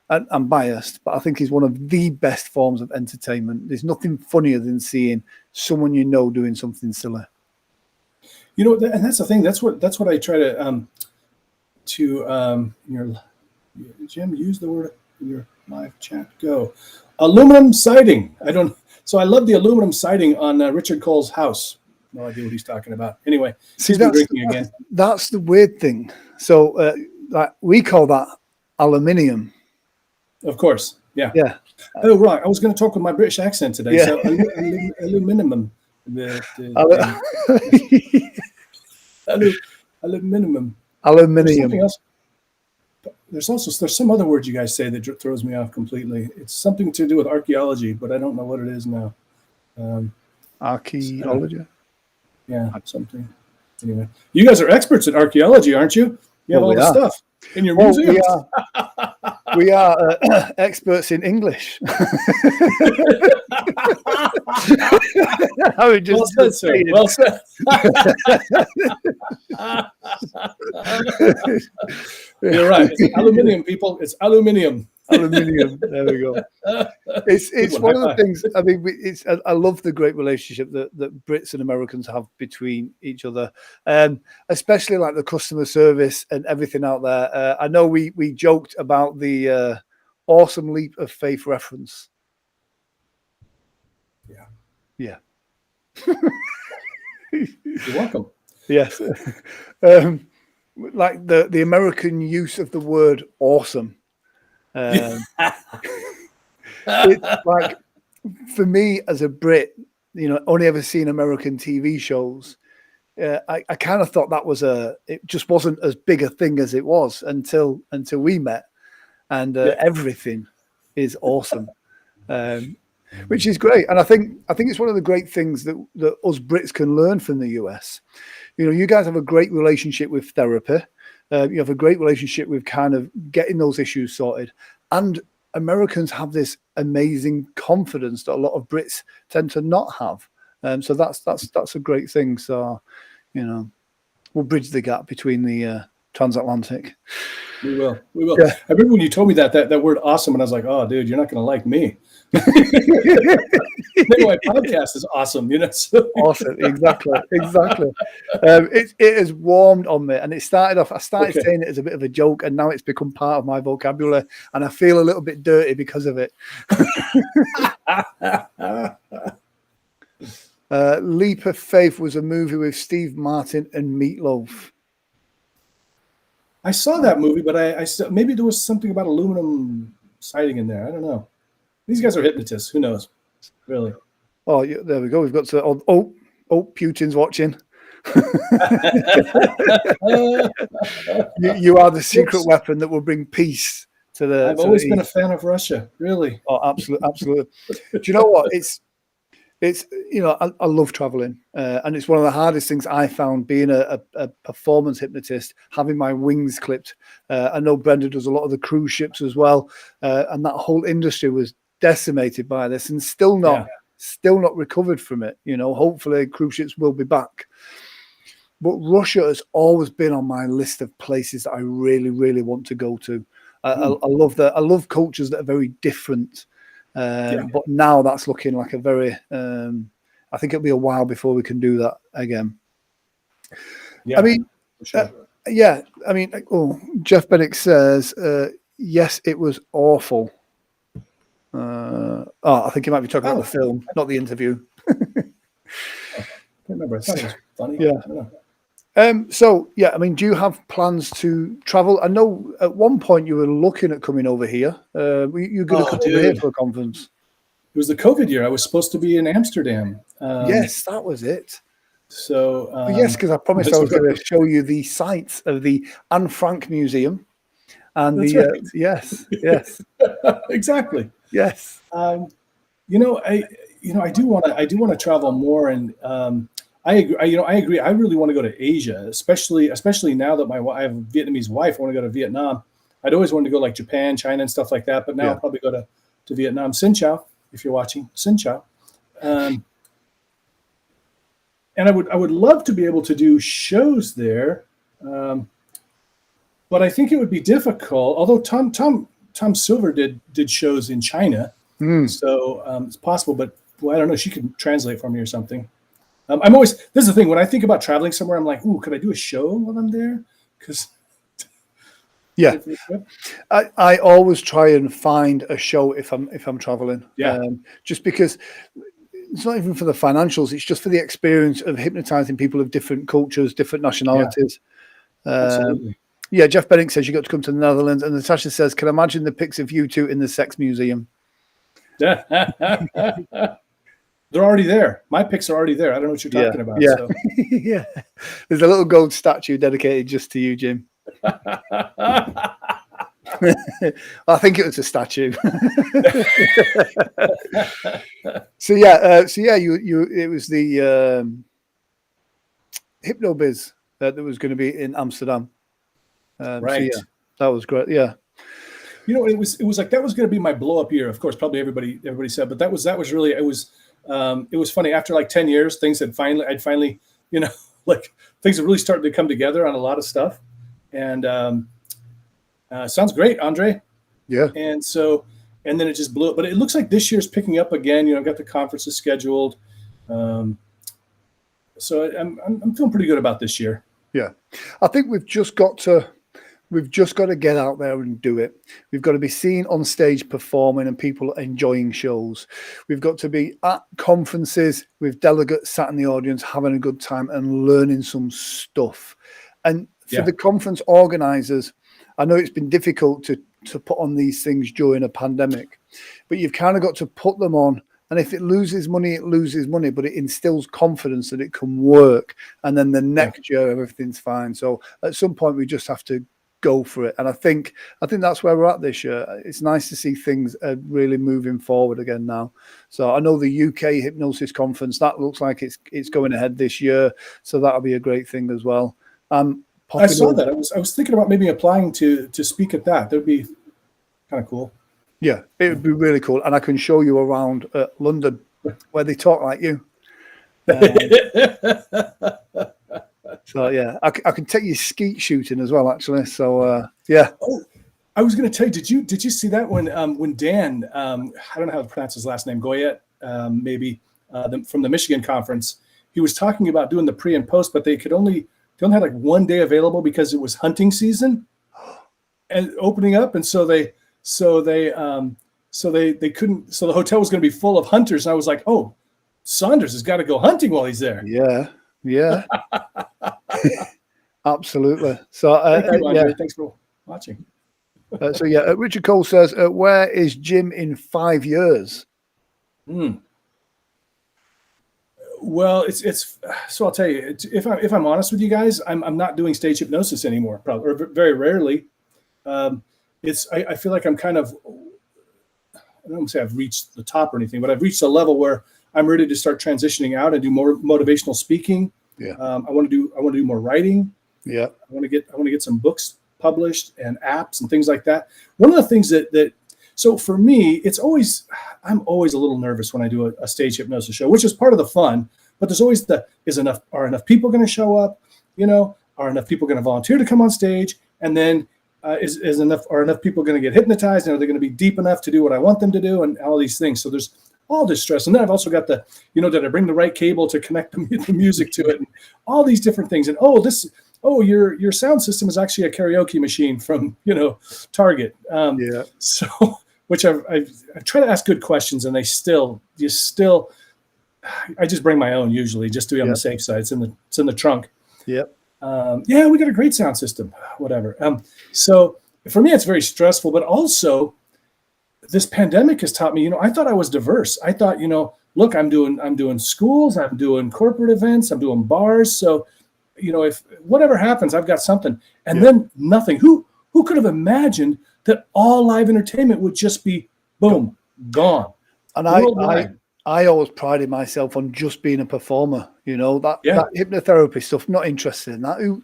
I'm biased, but I think is one of the best forms of entertainment. There's nothing funnier than seeing someone you know doing something silly. You know, and that's the thing. That's what I try to Jim, use the word in your live chat. Go. Aluminum siding. So I love the aluminum siding on Richard Cole's house. No idea what he's talking about. Anyway, see, that's the weird thing. So we call that aluminium. Of course, yeah. Yeah. Oh, right. I was going to talk with my British accent today. Yeah. So aluminum. Aluminum. Aluminium. Else. There's some other word you guys say that throws me off completely. It's something to do with archaeology, but I don't know what it is now. Archaeology. Yeah, something. Anyway, you guys are experts at archaeology, aren't you? You have all the stuff in your museum. We are experts in English. I would just Well said, sir. Well said. You're right. It's aluminium, people. It's aluminium. Aluminium. There we go. It's one of the things. I mean, I love the great relationship that Brits and Americans have between each other, especially like the customer service and everything out there. I know we joked about the awesome leap of faith reference. Yeah. You're welcome. Yes. Like the American use of the word awesome. It's like, for me as a Brit, only ever seen American TV shows. I kind of thought that was it just wasn't as big a thing as it was until we met, and everything is awesome. Which is great, and I think it's one of the great things that us Brits can learn from the US. You guys have a great relationship with therapy. You have a great relationship with kind of getting those issues sorted, and Americans have this amazing confidence that a lot of Brits tend to not have. So that's a great thing. So we'll bridge the gap between the transatlantic. We will. Yeah. I remember when you told me that word awesome, and I was like, oh, dude, you're not going to like me. Maybe my podcast is awesome, So. Awesome, exactly. It has warmed on me, and I started saying it as a bit of a joke, and now it's become part of my vocabulary, and I feel a little bit dirty because of it. Leap of Faith was a movie with Steve Martin and Meatloaf. I saw that movie, but I maybe there was something about aluminum siding in there. I don't know. These guys are hypnotists. Who knows? Really? Oh, yeah, there we go. We've got to. Oh, Putin's watching. you are the secret weapon that will bring peace to the. I've always been a fan of Russia. Really? Oh, absolutely. Do you know what? It's I love traveling, and it's one of the hardest things I found being a performance hypnotist, having my wings clipped. I know Brenda does a lot of the cruise ships as well, and that whole industry was decimated by this, and still not recovered from it. Hopefully cruise ships will be back. But Russia has always been on my list of places that I really, really want to go to. I love that. I love cultures that are very different. But now that's looking like a very. I think it'll be a while before we can do that again. Yeah, I mean, sure. I mean, Jeff Bennick says, yes, it was awful. I think he might be talking about the film, not the interview. I can't remember. I thought it was funny. Yeah. I don't know. So, I mean, do you have plans to travel? I know at one point you were looking at coming over here. You're going to come over here for a conference. It was the COVID year. I was supposed to be in Amsterdam. Yes, that was it. So yes, because I promised I was going to show you the sites of the Anne Frank Museum. And right. Yes. Exactly. Yes. I do want to travel more, and I agree. I really want to go to Asia, especially now that I have a Vietnamese wife. I want to go to Vietnam. I'd always wanted to go like Japan, China, and stuff like that. But now I'll probably go to Vietnam. Xin Chao, if you're watching, Xin Chao. And I would love to be able to do shows there, but I think it would be difficult. Although Tom Silver did shows in China, so it's possible. But I don't know. She could translate for me or something. This is the thing, when I think about traveling somewhere, I'm like, ooh, could I do a show while I'm there? Because I always try and find a show if I'm traveling. Just because it's not even for the financials, it's just for the experience of hypnotizing people of different cultures, different nationalities. Absolutely. Jeff Bennick says you got to come to the Netherlands, and Natasha says, can imagine the pics of you two in the sex museum. They're already there. My pics are already there. I don't know what you're talking about. Yeah. So. Yeah. There's a little gold statue dedicated just to you, Jim. I think it was a statue. It was the Hypnobiz that was going to be in Amsterdam. Right. That was great. Yeah. it was like that was going to be my blow up year. Of course, probably everybody said, but that was really it was funny. After like 10 years, I'd finally like things have really started to come together on a lot of stuff, and sounds great, Andre. Yeah. And then it just blew up. But it looks like this year's picking up again. I've got the conferences scheduled. So I'm feeling pretty good about this year. Yeah. I think we've just got to get out there and do it. We've got to be seen on stage performing and people enjoying shows. We've got to be at conferences with delegates sat in the audience having a good time and learning some stuff. And for the conference organizers, I know it's been difficult to put on these things during a pandemic, but you've kind of got to put them on. And if it loses money, it loses money, but it instills confidence that it can work. And then the next year, everything's fine. So at some point, we just have to go for it. And I think that's where we're at this year. It's nice to see things really moving forward again now. So I know the UK Hypnosis Conference, that looks like it's going ahead this year. So that'll be a great thing as well. I saw that. I was thinking about maybe applying to speak at that. That would be kind of cool. Yeah, it would be really cool. And I can show you around London where they talk like you. So, yeah, I can take you skeet shooting as well, actually. So, yeah. Oh, I was going to tell you, did you see that when Dan, I don't know how to pronounce his last name, Goyette, maybe from the Michigan conference, he was talking about doing the pre and post, but they only had like one day available because it was hunting season and opening up. And so they couldn't, so the hotel was going to be full of hunters. And I was like, oh, Saunders has got to go hunting while he's there. Yeah. Absolutely. So, Thanks for watching. Richard Cole says, where is Jim in 5 years? Well, it's so I'll tell you, if I'm honest with you guys, I'm not doing stage hypnosis anymore, probably, or very rarely. I feel like I'm kind of, I don't want to say I've reached the top or anything, but I've reached a level where I'm ready to start transitioning out and do more motivational speaking. Yeah. I want to do more writing. Yeah. I want to get some books published and apps and things like that. One of the things that so for me, I'm always a little nervous when I do a stage hypnosis show, which is part of the fun. But there's always are enough people going to show up? Are enough people going to volunteer to come on stage? And then are enough people going to get hypnotized? And are they going to be deep enough to do what I want them to do? And all these things. So there's all this stress. And then I've also got did I bring the right cable to connect the music to it? And all these different things. And your sound system is actually a karaoke machine from Target. So which I try to ask good questions, and I just bring my own usually just to be on the safe side. It's in the trunk. Yep. We got a great sound system. Whatever. So for me, it's very stressful, but also this pandemic has taught me. I thought I was diverse. I thought, look, I'm doing schools, I'm doing corporate events, I'm doing bars. So, if whatever happens, I've got something. And then nothing. Who could have imagined that all live entertainment would just be boom, gone? And I always prided myself on just being a performer. That hypnotherapy stuff. Not interested in that. Who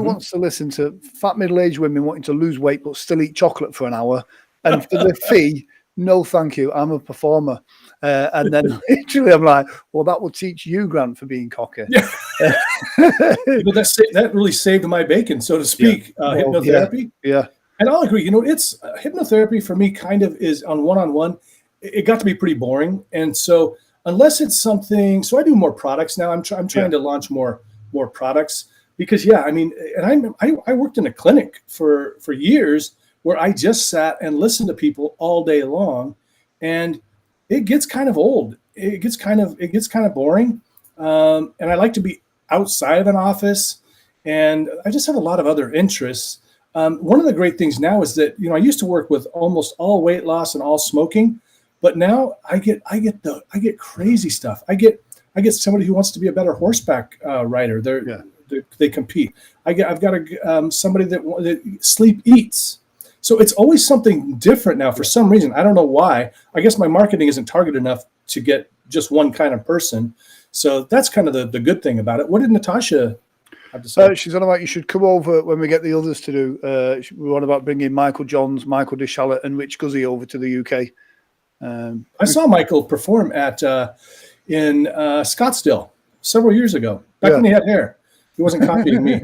wants to listen to fat middle-aged women wanting to lose weight but still eat chocolate for an hour? And for the fee, no, thank you. I'm a performer. And then literally I'm like, well, that will teach you, Grant, for being cocky. Yeah. That really saved my bacon, so to speak. Hypnotherapy. Yeah. And I'll agree. It's hypnotherapy for me kind of is on one-on-one. It got to be pretty boring. And so unless it's something, so I do more products now. I'm trying to launch more products because, and I worked in a clinic for years where I just sat and listened to people all day long, and it gets kind of old. It gets kind of boring. And I like to be outside of an office, and I just have a lot of other interests. One of the great things now is that, I used to work with almost all weight loss and all smoking, but now I get crazy stuff. I get somebody who wants to be a better horseback rider. They compete. I've got somebody that sleep eats. So it's always something different now for some reason. I don't know why. I guess my marketing isn't targeted enough to get just one kind of person. So that's kind of the good thing about it. What did Natasha have to say. She's on about you should come over when we get the others to do. We're on about bringing Michael Johns, Michael DeShalet, and Rich Guzzi over to the UK. I saw Michael perform in Scottsdale several years ago, back when he had hair. He wasn't copying me.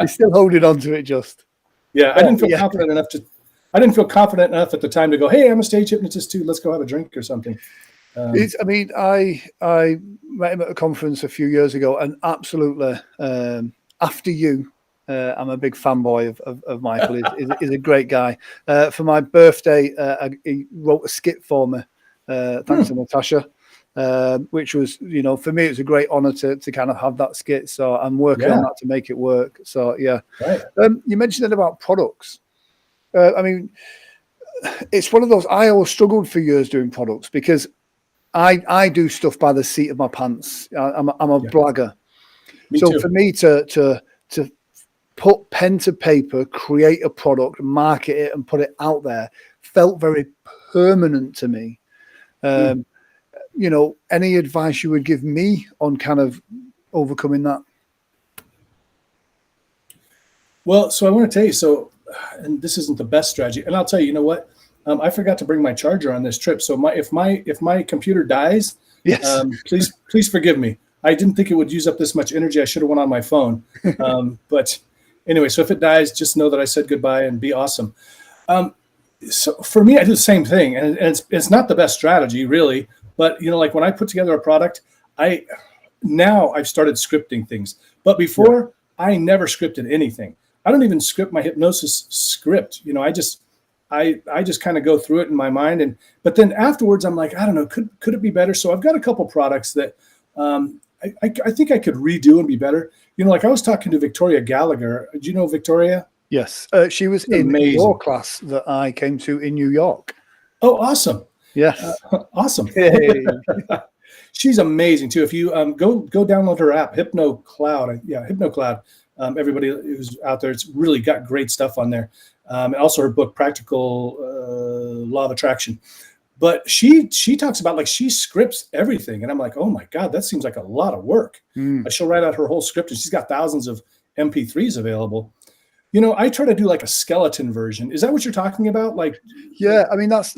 He's still holding on to it, just. Yeah, I didn't feel confident enough at the time to go, hey, I'm a stage hypnotist too. Let's go have a drink or something. I met him at a conference a few years ago, and absolutely, after you, I'm a big fanboy of Michael. He's a great guy. For my birthday, he wrote a skit for me, thanks to Natasha, which was, for me, it was a great honor to kind of have that skit. So I'm working on that to make it work. So, yeah. Right. You mentioned it about products. It's one of those, I always struggled for years doing products because I do stuff by the seat of my pants. I'm a blagger. So for me to put pen to paper, create a product, market it, and put it out there felt very permanent to me. Any advice you would give me on kind of overcoming that? Well, so I want to tell you, and this isn't the best strategy, and I'll tell you, you know what? I forgot to bring my charger on this trip. So if my computer dies, yes, please forgive me. I didn't think it would use up this much energy. I should have went on my phone. But anyway, so if it dies, just know that I said goodbye and be awesome. So for me, I do the same thing, and it's not the best strategy really. But like when I put together a product, I've started scripting things. But before, I never scripted anything. I don't even script my hypnosis script. I just kind of go through it in my mind, but then afterwards I'm like, I don't know, could it be better? So I've got a couple products that I think I could redo and be better. Like I was talking to Victoria Gallagher. Do you know Victoria? Yes, she was in your class that I came to in New York. Oh, awesome! Yes, awesome. Hey. She's amazing too. If you go download her app, HypnoCloud. Everybody who's out there, it's really got great stuff on there. And also her book, Practical Law of Attraction. But she talks about like she scripts everything. And I'm like, oh my God, that seems like a lot of work. She'll write out her whole script and she's got thousands of MP3s available. I try to do like a skeleton version. Is that what you're talking about? Like, yeah, I mean, that's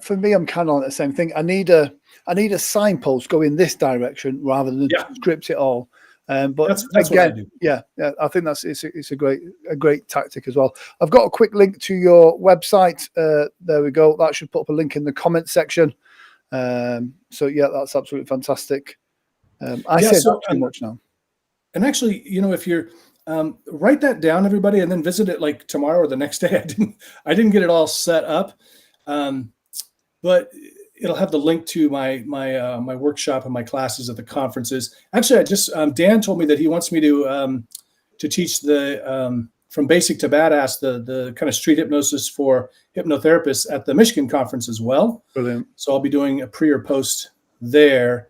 for me, I'm kind of on the same thing. I need a signpost go in this direction rather than script it all. But that's again, I think it's a great tactic as well. I've got a quick link to your website. There we go. That should put up a link in the comment section. So yeah, that's absolutely fantastic. I say that too much now. And actually, if you're write that down, everybody, and then visit it like tomorrow or the next day. I didn't get it all set up, but it'll have the link to my workshop and my classes at the conferences. Actually, I just Dan told me that he wants me to teach the from basic to badass the kind of street hypnosis for hypnotherapists at the Michigan conference as well. Brilliant. So I'll be doing a pre or post there.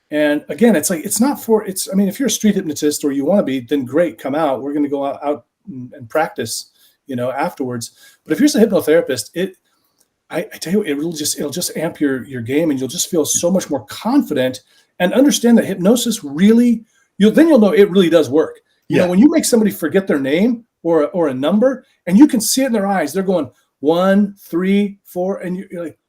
And again, it's like I mean, if you're a street hypnotist or you want to be, then great, come out. We're going to go out and practice, afterwards. But if you're a hypnotherapist, I tell you, it'll just amp your game, and you'll just feel so much more confident and understand that hypnosis really, you'll know it really does work. You know, when you make somebody forget their name or a number, and you can see it in their eyes, they're going 1, 3, 4, and you're like,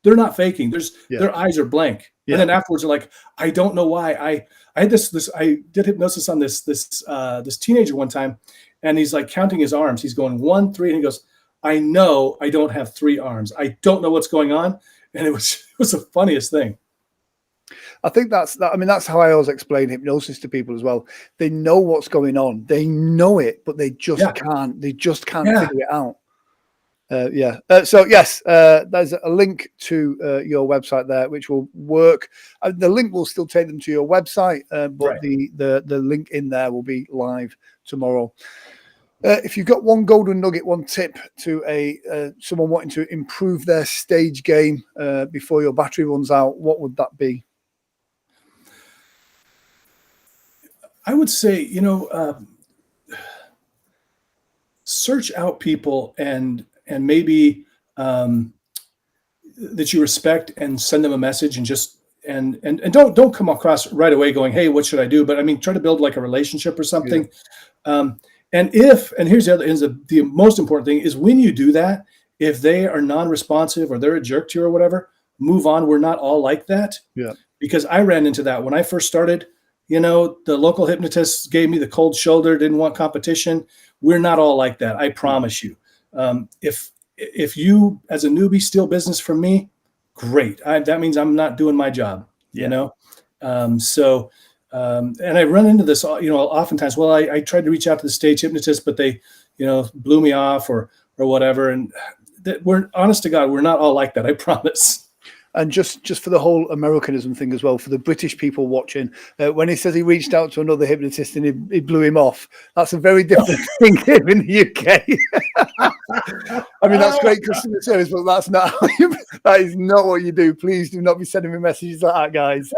they're not faking. Their eyes are blank. Yeah. And then afterwards, they're like, I don't know why. I had I did hypnosis on this teenager one time, and he's like counting his arms. He's going 1, 3, and he goes, I know I don't have 3 arms. I don't know what's going on. And it was the funniest thing. I think that's how I always explain hypnosis to people as well. They know what's going on. They know it, but they just can't. They just can't figure it out. So yes, there's a link to your website there, which will work. The link will still take them to your website, but the link in there will be live tomorrow. If you've got one golden nugget, one tip to someone wanting to improve their stage game before your battery runs out, what would that be? I would say, search out people and maybe that you respect, and send them a message, and just don't come across right away going, hey, what should I do? But I mean, try to build like a relationship or something. Yeah. And here's the most important thing is when you do that, if they are non-responsive or they're a jerk to you or whatever, move on. We're not all like that. Yeah. Because I ran into that when I first started. The local hypnotists gave me the cold shoulder, didn't want competition. We're not all like that. I promise you. If you as a newbie steal business from me, great. That means I'm not doing my job, And I run into this, oftentimes, well, I tried to reach out to the stage hypnotist, but they, blew me off or whatever. And we're honest to God, we're not all like that. I promise. And just for the whole Americanism thing as well, for the British people watching, when he says he reached out to another hypnotist and he blew him off, that's a very different thing here in the UK. I mean, that's great customer service, but that's not that is not what you do. Please do not be sending me messages like that, guys.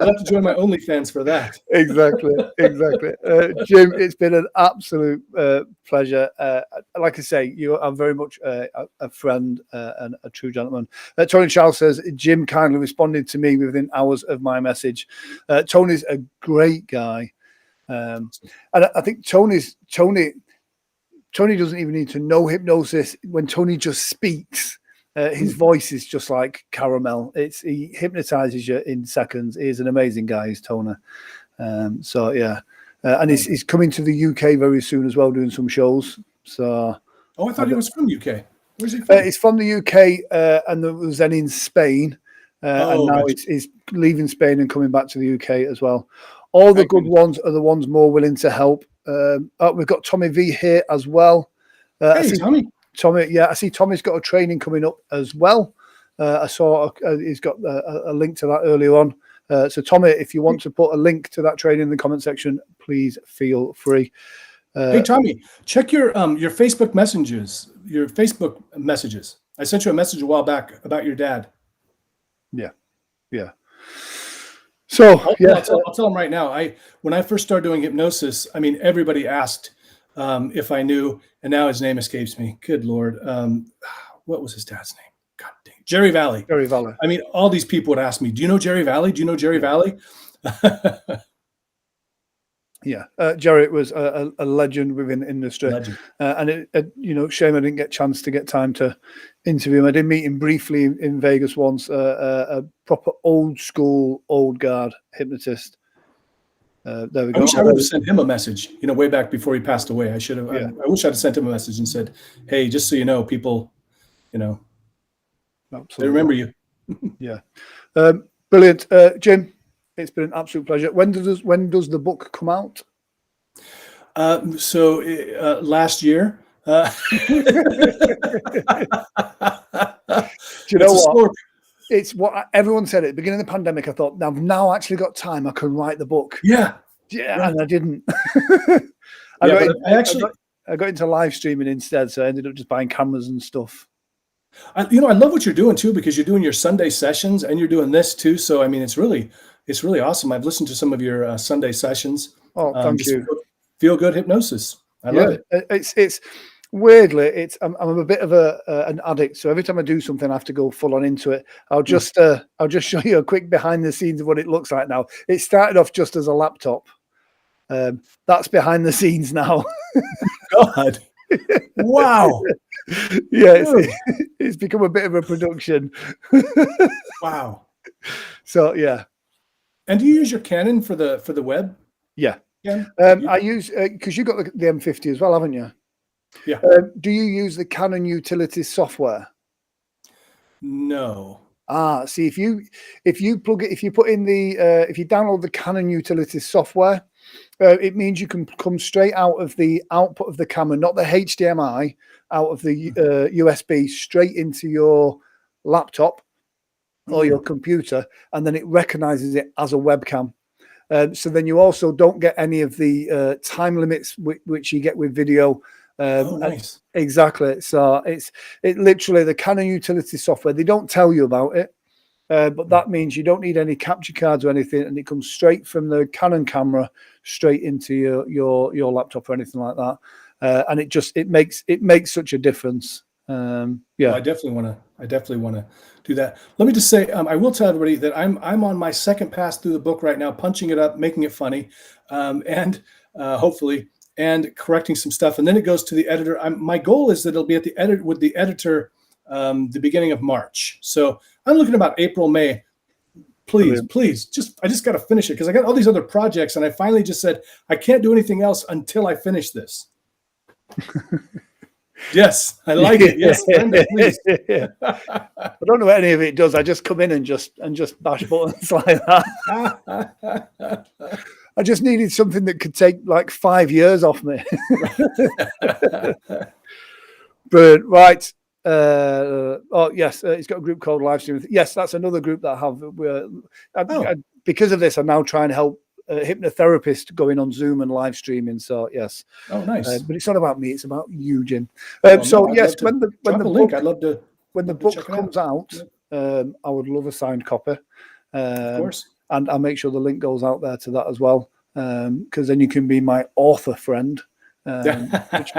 I'll have to join my OnlyFans for that. Exactly. Jim, it's been an absolute pleasure. Like I say, you are very much a friend and a true gentleman. Tony Charles says, Jim kindly responded to me within hours of my message. Tony's a great guy. And I think Tony doesn't even need to know hypnosis. When Tony just speaks, his voice is just like caramel. He hypnotizes you in seconds. He's an amazing guy, he's Tony. And he's coming to the UK very soon as well, doing some shows. So, I thought he was from UK. Where's he from? He's from the UK, and was then in Spain, and now he's leaving Spain and coming back to the UK as well. All the good ones are the ones more willing to help. We've got Tommy V here as well. Tommy. Tommy, yeah, I see Tommy's got a training coming up as well. I saw he's got a link to that earlier on. So Tommy, if you want to put a link to that training in the comment section, please feel free. Hey Tommy, check your Facebook messages. Your Facebook messages. I sent you a message a while back about your dad. Yeah. So I'll tell him right now. When I first started doing hypnosis, I mean, everybody asked if I knew, and now his name escapes me. Good Lord, what was his dad's name? God dang, Jerry Valley. Jerry Valley. I mean, all these people would ask me, "Do you know Jerry Valley? Do you know Jerry Valley?" Yeah, Jerry was a legend within the industry, and shame I didn't get a chance to get time to interview him. I did meet him briefly in Vegas once. A proper old school, old guard hypnotist. There we go. I wish I would have sent him a message. Way back before he passed away. I should have. Yeah. I wish I'd have sent him a message and said, "Hey, just so you know, people, Absolutely. They remember you." Yeah, brilliant, Jim. It's been an absolute pleasure. When does the book come out? Last year. Do you know what? It's what everyone said at the beginning of the pandemic. I thought, I've now actually got time. I can write the book. Yeah. Right. And I didn't. I got into live streaming instead, so I ended up just buying cameras and stuff. I love what you're doing too, because you're doing your Sunday sessions and you're doing this too. So I mean, it's really awesome. I've listened to some of your Sunday sessions. Oh, thank you. Feel good hypnosis. I love it. It's weirdly, I'm a bit of an addict. So every time I do something, I have to go full on into it. I'll just show you a quick behind the scenes of what it looks like now. It started off just as a laptop. That's behind the scenes now. God. Wow. Yeah, it's become a bit of a production. Wow. So yeah. And do you use your Canon for the web? Yeah. I use because you got the M50 as well, haven't you? Yeah. Do you use the Canon Utilities software? No. See, if you plug it, if you download the Canon Utilities software, it means you can come straight out of the output of the camera, not the HDMI, out of the USB, straight into your laptop or your computer, and then it recognizes it as a webcam. So then you also don't get any of the time limits which you get with video. Nice. Exactly. So it literally, the Canon Utility software, they don't tell you about it, but that means you don't need any capture cards or anything, and it comes straight from the Canon camera straight into your laptop or anything like that. And it makes such a difference. Yeah, I definitely want to do that. Let me just say, I will tell everybody that I'm on my second pass through the book right now, punching it up, making it funny, and hopefully, and correcting some stuff. And then it goes to the editor. My goal is that it'll be at the editor the beginning of March. So I'm looking about April, May. Please, I just got to finish it because I got all these other projects, and I finally just said I can't do anything else until I finish this. Yes, I like it. Yes, Brenda, please. I don't know what any of it does. I just come in and just bash buttons like that. I just needed something that could take like 5 years off me. Brilliant. Right. Oh yes, it's got a group called Livestream. Yes, that's another group that I have. Because of this, I'm now trying to help hypnotherapist going on Zoom and live streaming. So yes. Oh, nice. But it's not about me; it's about you, Jim. When the book comes out, I would love a signed copy. Of course. And I'll make sure the link goes out there to that as well, because then you can be my author friend.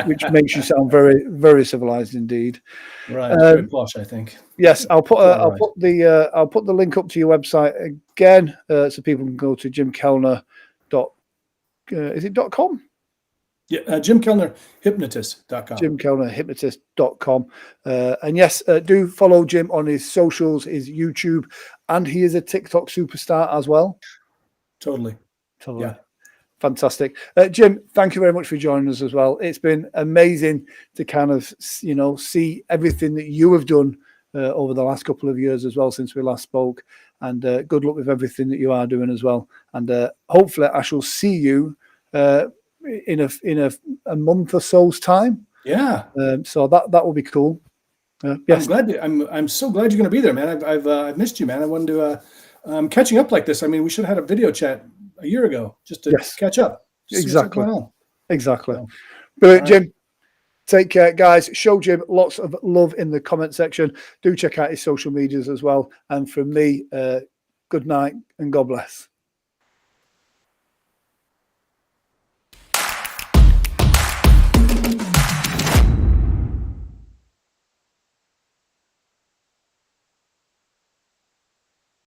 Which makes you sound very, very civilized indeed. Right, very posh, I think. Yes, I'll put the link up to your website again, so people can go to Jim Kellner is it .com? Yeah, Jim Kellner Hypnotist.com. Jim Kellner Hypnotist.com. And yes, do follow Jim on his socials, his YouTube, and he is a TikTok superstar as well. Totally. Yeah. Fantastic. Jim, thank you very much for joining us as well. It's been amazing to kind of, see everything that you have done over the last couple of years as well since we last spoke. And good luck with everything that you are doing as well. And hopefully I shall see you in a month or so's time. Yeah. So that will be cool. Yes. I'm so glad you're going to be there, man. I've missed you, man. I wanted to catching up like this. I mean, we should have had a video chat a year ago just to catch up. Exactly. Brilliant, Jim. Take care, guys. Show Jim lots of love in the comment section. Do check out his social medias as well. And from me, good night and God bless.